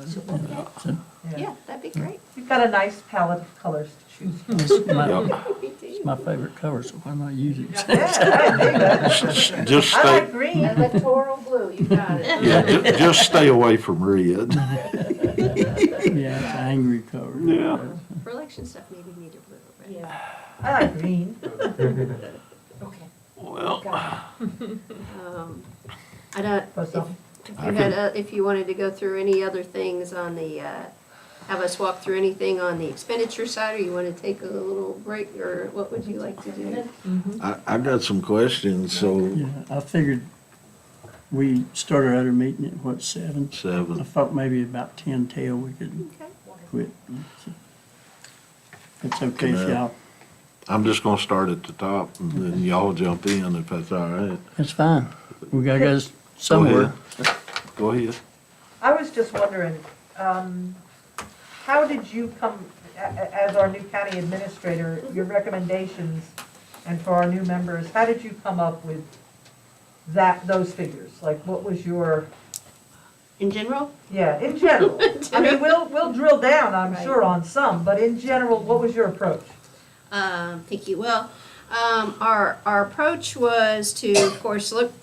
So, Yeah, that'd be great. You've got a nice palette of colors to choose from. It's my, Yep. it's my favorite color, so why not use it? Yeah, I dig that. Just I stay, like green. Electoral blue, you got it. yeah, just stay away from red. Yeah, it's an angry color. Yeah. For election stuff, maybe we need a blue, right? Yeah, I like green. okay. Well, Got I don't, Or something. if you had, if you wanted to go through any other things on the have us walk through anything on the expenditure side, or you want to take a little break, or what would you like to do? I got some questions, so Yeah, I figured we start our other meeting at what, 7? I 7. thought maybe about 10 till we could Okay. quit. It's okay if y'all, I'm just gonna start at the top and then y'all jump in if that's all right. it's fine. We gotta go somewhere. Go ahead. I was just wondering, how did you come, as our new county administrator, your recommendations, and for our new members, how did you come up with those figures? Like, what was your, In general? yeah, in general? I mean, we'll drill down, I'm Right. sure, on some, but in general, what was your approach? Thank you. Well, our approach was to, of course, look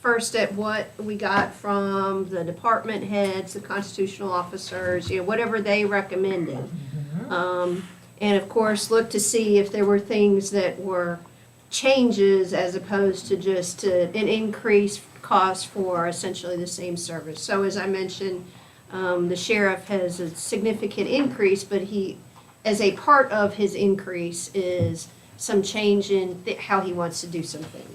first at what we got from the department heads, the constitutional officers, whatever they recommended. And of course, look to see if there were things that were changes as opposed to just an increased cost for essentially the same service. So as I mentioned, the sheriff has a significant increase, but as a part of his increase is some change in how he wants to do some things.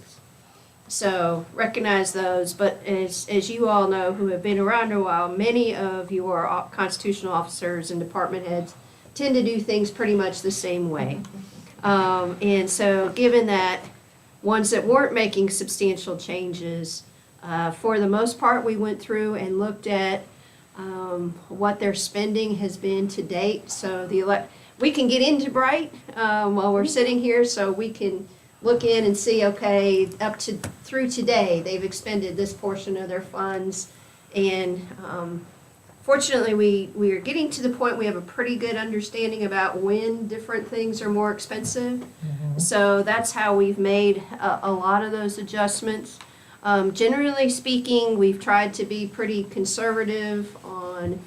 So recognize those, but as you all know who have been around a while, many of your constitutional officers and department heads tend to do things pretty much the same way. And so given that, ones that weren't making substantial changes, for the most part, we went through and looked at what their spending has been to date. So we can get into Bright while we're sitting here, so we can look in and see, okay, through today, they've expended this portion of their funds. And fortunately, we are getting to the point we have a pretty good understanding about when different things are more expensive. So that's how we've made a lot of those adjustments. Generally speaking, we've tried to be pretty conservative on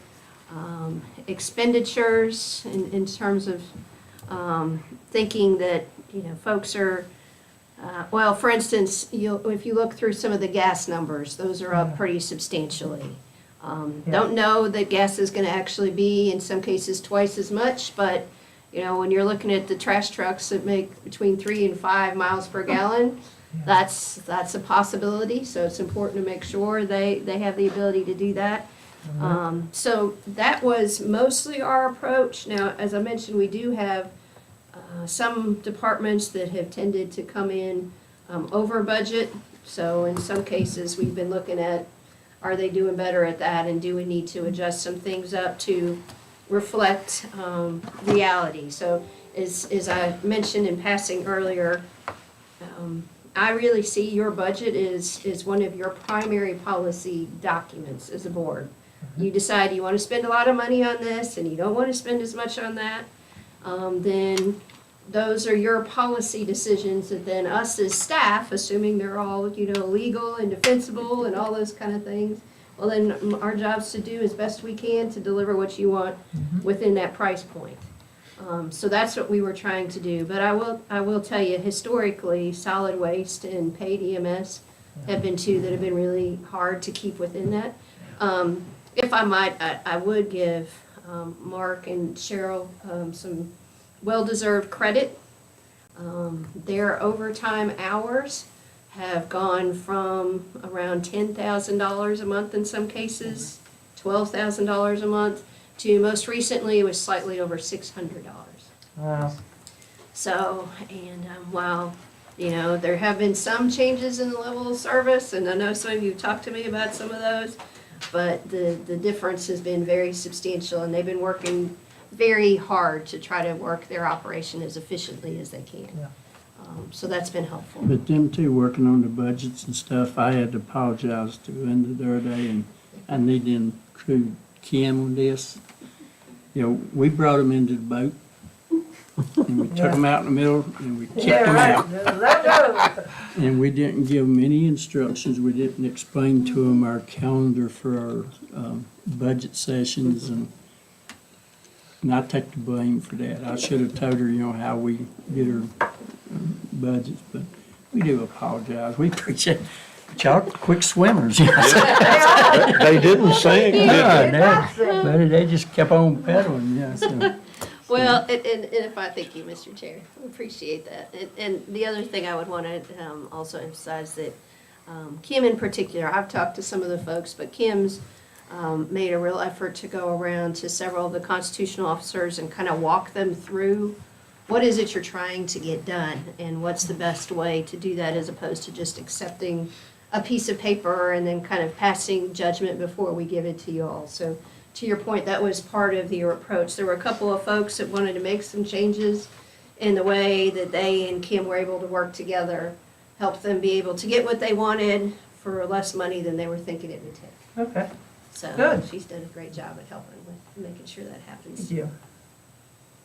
expenditures in terms of thinking that, folks are, well, for instance, if you look through some of the gas numbers, those are up pretty substantially. Don't know that gas is going to actually be, in some cases, twice as much, but, when you're looking at the trash trucks that make between 3 and 5 miles per gallon, that's a possibility, so it's important to make sure they have the ability to do that. So that was mostly our approach. Now, as I mentioned, we do have some departments that have tended to come in over budget. So in some cases, we've been looking at, are they doing better at that, and do we need to adjust some things up to reflect reality? So as I mentioned in passing earlier, I really see your budget is one of your primary policy documents as a board. You decide you want to spend a lot of money on this and you don't want to spend as much on that, then those are your policy decisions, and then us as staff, assuming they're all, legal and defensible and all those kind of things, well, then our job's to do as best we can to deliver what you want within that price point. So that's what we were trying to do. But I will tell you, historically, solid waste and paid EMS have been two that have been really hard to keep within that. If I might, I would give Mark and Cheryl some well-deserved credit. Their overtime hours have gone from around $10,000 a month in some cases, $12,000 a month, to most recently it was slightly over $600. Wow. So, and while, there have been some changes in the level of service, and I know some of you talked to me about some of those, but the difference has been very substantial, and they've been working very hard to try to work their operation as efficiently as they can. Yeah. So that's been helpful. But them two working on the budgets and stuff, I had to apologize to Linda the other day, and I need to include Kim on this. We brought them into the boat, and we took them out in the middle, and we kicked them out. Let go. And we didn't give them any instructions, we didn't explain to them our calendar for our budget sessions, and I take the blame for that. I should have told her, how we get our budgets, but we do apologize, we appreciate it. But y'all are quick swimmers. They are. They didn't sing, did Yeah, they? but they just kept on pedaling, yeah, so. Well, and if I thank you, Mr. Chair, I appreciate that. And the other thing I would want to also emphasize that Kim in particular, I've talked to some of the folks, but Kim's made a real effort to go around to several of the constitutional officers and kind of walk them through what is it you're trying to get done and what's the best way to do that as opposed to just accepting a piece of paper and then kind of passing judgment before we give it to you all. So to your point, that was part of your approach. There were a couple of folks that wanted to make some changes in the way that they and Kim were able to work together, help them be able to get what they wanted for less money than they were thinking it would take. Okay, So Good. she's done a great job at helping with making sure that happens. thank you.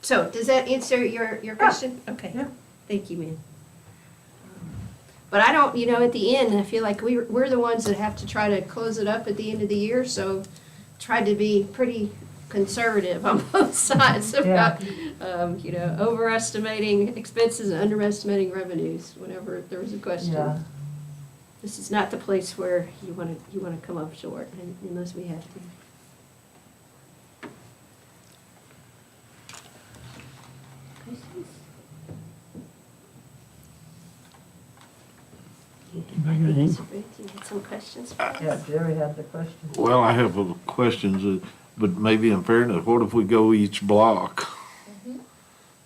So does that answer your question? Okay. Yeah. Thank you, ma'am. But I don't, at the end, I feel like we're the ones that have to try to close it up at the end of the year, so tried to be pretty conservative on both sides about, overestimating expenses and underestimating revenues whenever there was a question. Yeah. This is not the place where you want to come up short unless we have to. Questions? Mr. Booth, you had some questions for us? Yeah, Jerry had the question. Well, I have questions, but maybe in fairness, what if we go each block?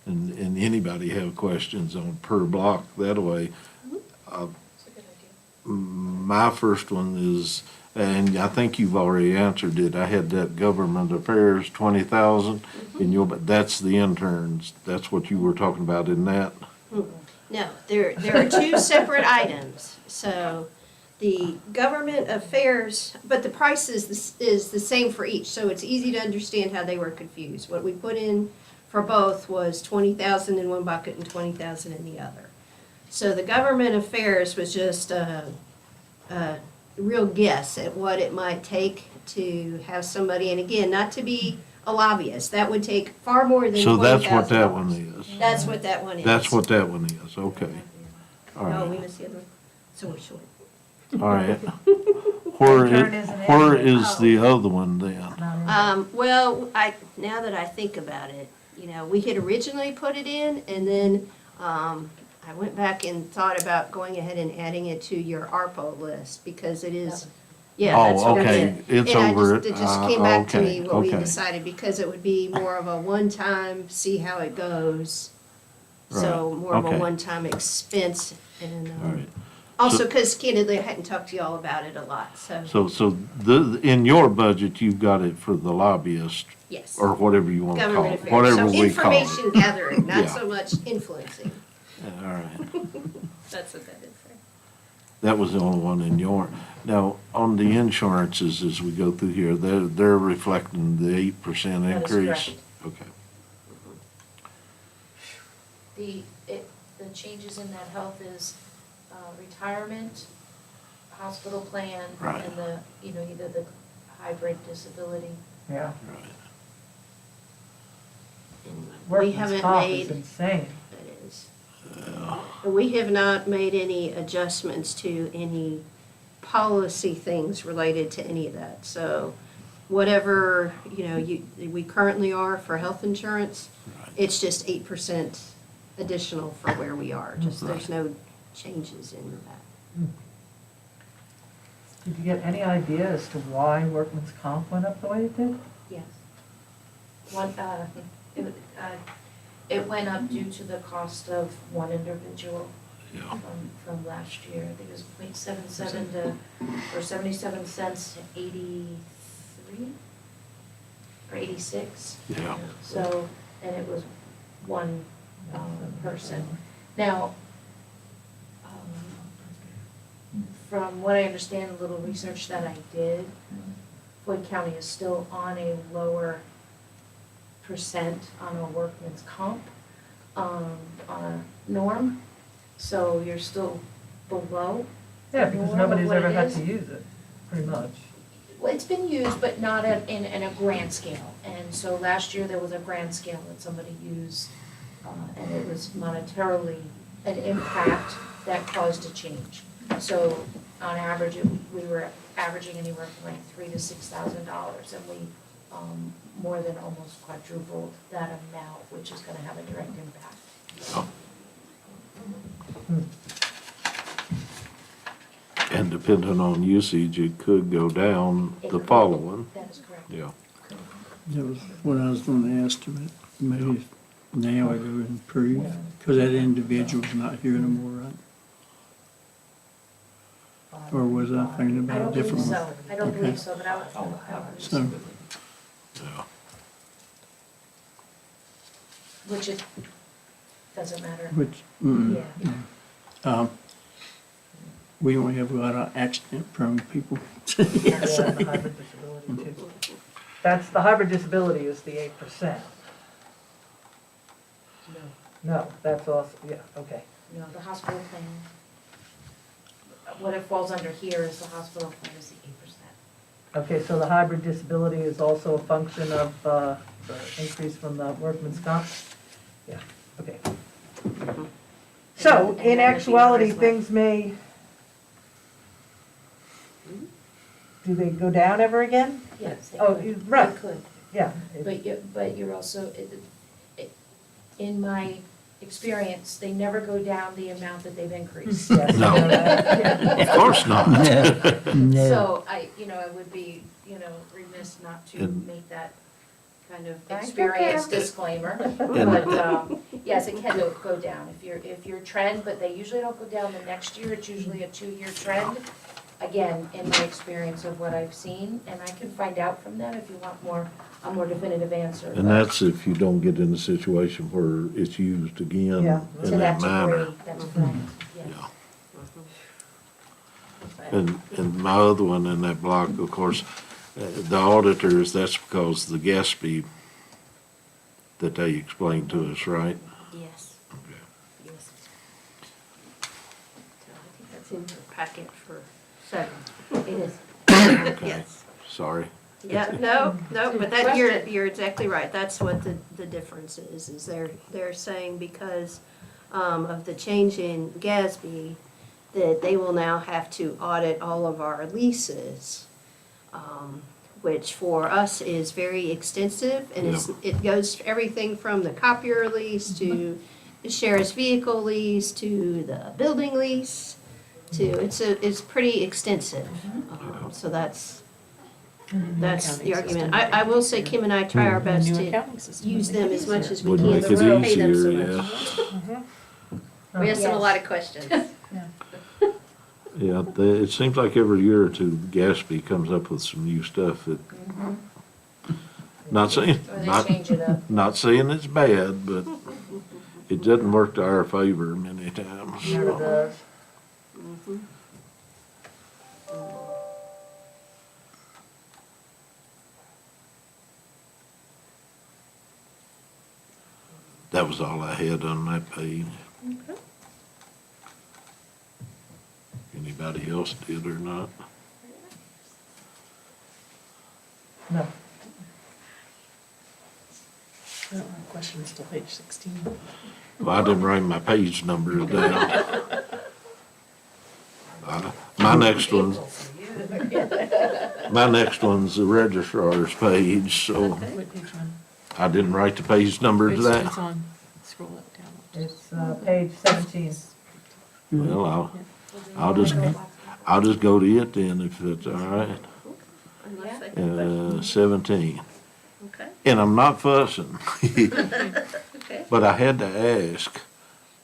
And anybody have questions on per block that way? My first one is, and I think you've already answered it, I had that government affairs 20,000 but that's the interns, that's what you were talking about in that? No, there are two separate items. So the government affairs, but the price is the same for each, so it's easy to understand how they were confused. What we put in for both was 20,000 in one bucket and 20,000 in the other. So the government affairs was just a real guess at what it might take to have somebody, and again, not to be a lobbyist, that would take far more than $20,000. So that's what that one is? That's what that one is. That's what that one is, okay. All Oh, we right, missed the other one, so we're short. all right. Intern isn't in. Where is the other one then? Not in. Well, now that I think about it, we had originally put it in, and then, I went back and thought about going ahead and adding it to your ARPO list, because it is, yeah, that's Oh, what I okay, did. it's And over it it. just came back to Okay, me what we okay. decided, because it would be more of a one-time, see how it goes. So Right, more of a okay. one-time expense, and, All right. also, because candidly, I hadn't talked to y'all about it a lot, so, So in your budget, you've got it for the lobbyist, yes. or whatever you want to call Government it, affairs. whatever So we call it. information gathering, not Yeah. so much influencing. Yeah, all right. That's what that is. That was the only one in your, now, on the insurances, as we go through here, they're reflecting the 8% That is increase? correct. Okay. The changes in that health is retirement, hospital plan, Right. and either the hybrid disability. Yeah. Right. We Workman's haven't comp is made, insane. that is. We have not made any adjustments to any policy things related to any of that. So whatever, we currently are for health insurance, it's just 8% additional for where we are. Just, there's no changes in that. Did you get any idea as to why workman's comp went up the way it did? Yes. It went up due to the cost of one individual Yeah. from last year. I think it was 0.77 or 77 cents to 83 or 86. Yeah. So, and it was one person. Now, from what I understand, a little research that I did, Floyd County is still on a lower percent on a workman's comp, on a norm. So you're still below. Yeah, because norm of nobody's what ever it had is. to use it, pretty much. Well, it's been used, but not in a grand scale. And so last year, there was a grand scale that somebody used, and it was monetarily an impact that caused a change. So on average, we were at averaging anywhere from like $3,000 to $6,000, and we more than almost quadrupled that amount, which is gonna have a direct impact. And depending on usage, it could go down the following, That is correct. yeah. That was what I was gonna ask him, maybe if now it would improve, because that individual's not here anymore, right? Or was I thinking I about a don't believe different one? so, I don't Okay. believe so, but I Oh, would, So, Yeah. which it doesn't matter. which, mm, Yeah. we don't have a lot of accident-prone people. Yeah, the hybrid disability too. That's, the hybrid disability is the 8%. No, that's also, yeah, okay. No, the hospital plan, what it falls under here is the hospital plan is the 8%. Okay, so the hybrid disability is also a function of the increase from the workman's comp? Yeah, okay. So, And in then the actuality, BOS one. things may, do they go down ever again? Yes, they Oh, could. right. They could, Yeah. but you're also, in my experience, they never go down the amount that they've increased. Yes, No. I know that. Of course not. No. So I would be, remiss not to And- make that kind of That's experience okay. disclaimer. But, yes, it can go down if you're trend, but they usually don't go down the next year. It's usually a 2-year trend. Again, in my experience of what I've seen, and I can find out from them if you want a more definitive answer. And that's if you don't get in a situation where it's used again Yeah. To in that that manner. degree, that's correct, yes. Yeah. And my other one in that block, of course, the auditors, that's because the gas fee that they explained to us, right? Yes, Okay. yes. So I think that's in your packet for 7. It is. Okay. Yes. Sorry. Yeah, no, but that, Question. you're exactly right. That's what the difference is they're saying because of the change in GASB, that they will now have to audit all of our leases, which for us is very extensive, and it goes everything from the copier lease to the sheriff's vehicle lease to the building lease to, it's pretty extensive. So that's the argument. I will say Kim and I try our best New to accounting system. use them as much as we Would can, make but it we don't pay them so easier, much. yeah. We ask them a Yes. lot of questions. Yeah, it seems like every year or two, Gatsby comes up with some new stuff that, not saying, Or they change it up. not saying it's bad, but it doesn't work to our favor many times. Never does. That was all I had on that page. Anybody else did or not? No. I don't have questions till page 16. Well, I didn't write my page numbers down. My next one's the registrar's page, so What page one? I didn't write the page numbers It's down. on, scroll up, down. It's page 17. Well, I'll just go to it then if it's all right. Unless they can- 17. Okay, And I'm not fussing, okay. but I had to ask,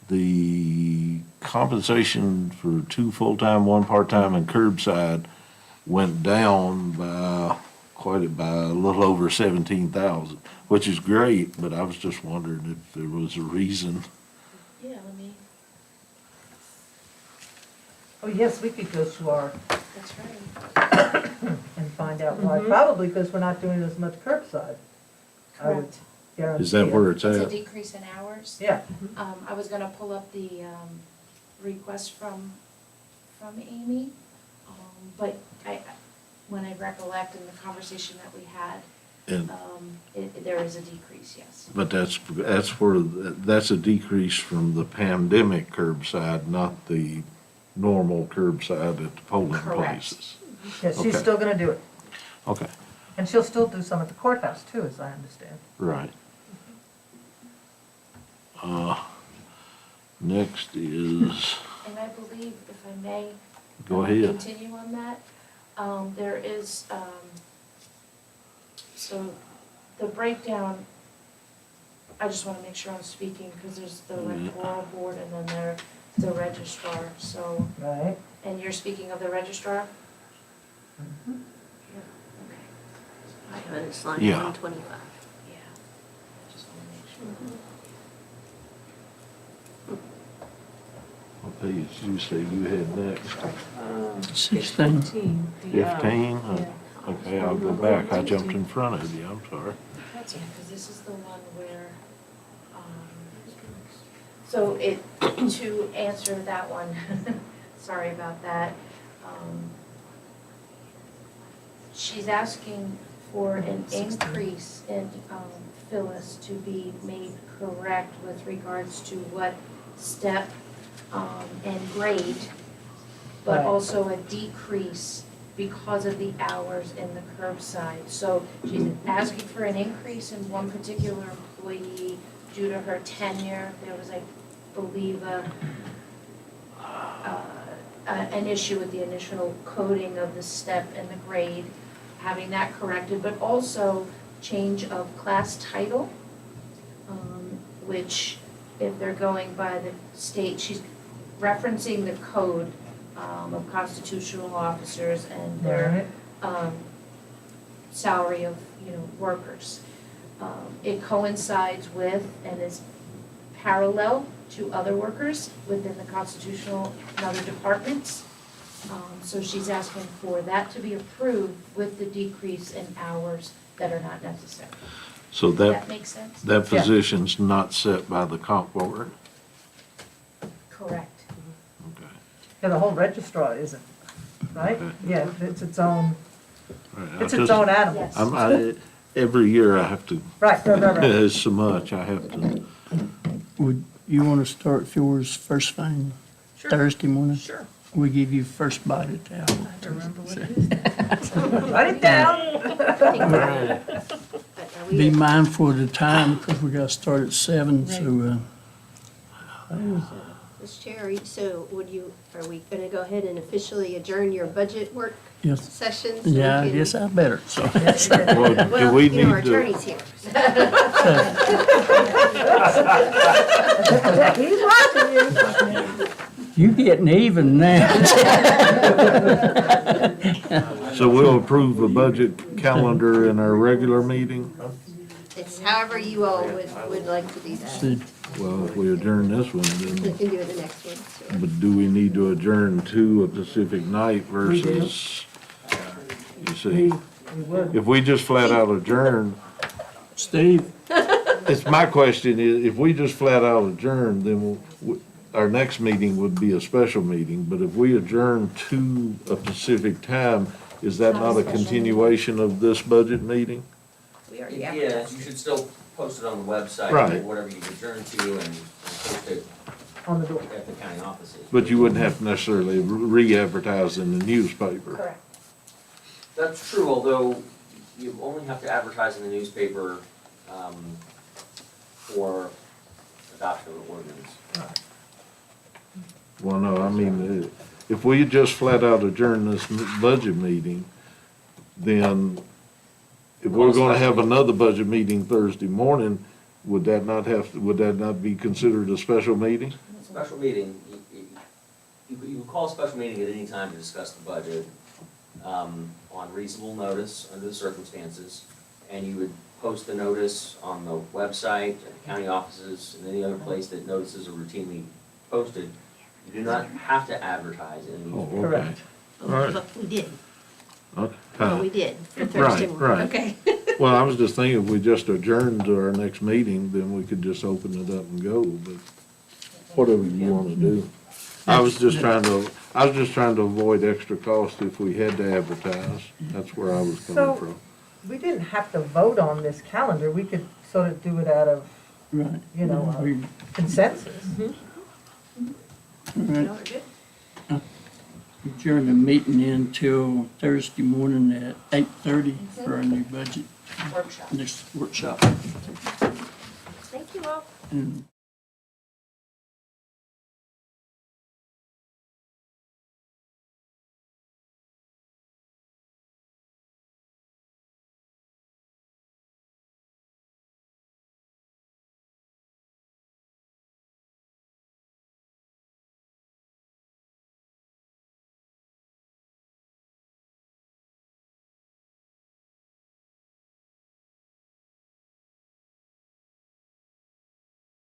the compensation for 2 full-time, 1 part-time and curbside went down by a little over 17,000, which is great, but I was just wondering if there was a reason. Yeah, let me, Oh, yes, we could go to our, that's right. and find out why. Probably because we're not doing as much curbside. I would Correct. guarantee. Is that it. where it's It's a at? decrease in hours. Yeah. I was gonna pull up the, request from Amy, but when I recollect in the conversation that we had, And, there is a decrease, yes. but that's a decrease from the pandemic curbside, not the normal curbside at the polling Correct. places. Yeah, she's Okay. still gonna do it. Okay, And she'll still do some at the courthouse too, as I understand. right. Next is, And I believe, if I may. go ahead. Continue on that. There is, so the breakdown, I just want to make sure I'm speaking, because there's the electoral board and then there's the registrar, so, Right. and you're speaking of the registrar? Mm-hmm. Yeah, okay. I have it as line Yeah. 125. Yeah, I just want to make sure. What page you say you had next? 16. 15. 15? Okay, I'll go back. I jumped in front of you, I'm sorry. That's yeah, because this is the one where, so it, to answer that one, sorry about that. She's asking for an increase in Phyllis to be made correct with regards to what step and grade, but Right. also a decrease because of the hours in the curbside. So she's asking for an increase in one particular employee due to her tenure. There was, I believe, an issue with the initial coding of the step and the grade, having that corrected, but also change of class title, which if they're going by the state, she's referencing the code of constitutional officers and their salary of, workers. It coincides with and is parallel to other workers within the constitutional and other departments. So she's asking for that to be approved with the decrease in hours that are not necessary. So Does that make sense? that position's not set by the comp board? Correct. Okay. Yeah, the whole registrar isn't, right? Okay. Yeah, it's its own, All right, I it's its just- own animal. Yes. Every year I have to, Right. it's so much, I have to, Would you want to start yours first thing Thursday morning? Sure. We give you first bite at the apple. I have to remember what it is. Write it down. But are Be we, mindful of the time, because we got to start at 7, so, Ms. Cherry, so are we going to go ahead and officially adjourn your budget work yes. session? So we Yeah, I can- guess I better, so. well, do Well, we our need to, attorney's here. He's watching you. You getting even now. so we'll approve a budget calendar in our regular meeting? It's however you all would like to do that. See, Well, if we adjourn this one, We then, can do it the next one. so. but do we need to adjourn to a Pacific night versus, you see? If we just flat out adjourn, Steve, it's my question is, if we just flat out adjourn, then our next meeting would be a special meeting, but if we adjourn to a Pacific time, is that not a continuation of this budget meeting? We already Yeah, advertised. you should still post it on the website, Right. or whatever you adjourn to, and post it On the door. at the county offices. But you wouldn't have to necessarily re-advertise in the newspaper. Correct. That's true, although you only have to advertise in the newspaper, for adoption of the ordinance. Well, no, I mean, if we just flat out adjourn this budget meeting, then if we're gonna have another budget meeting Thursday morning, would that not be considered a special meeting? Special meeting, you call a special meeting at any time to discuss the budget, on reasonable notice under the circumstances, and you would post the notice on the website, at the county offices, and any other place that notices are routinely posted. You do not have to advertise in the Oh, newspaper. okay. Correct. All right. But we did. Okay. Well, we did for Thursday morning. right. Okay. Well, I was just thinking, if we just adjourned to our next meeting, then we could just open it up and go, but whatever you wanna do. I was just trying to avoid extra cost if we had to advertise. That's where I was coming So- from. We didn't have to vote on this calendar. We could sort of do it out of, right. you know, We- consensus. right. No, we're good. adjourn the meeting until Thursday morning at 8:30 for our new budget, Workshop. next workshop. Thank you all. And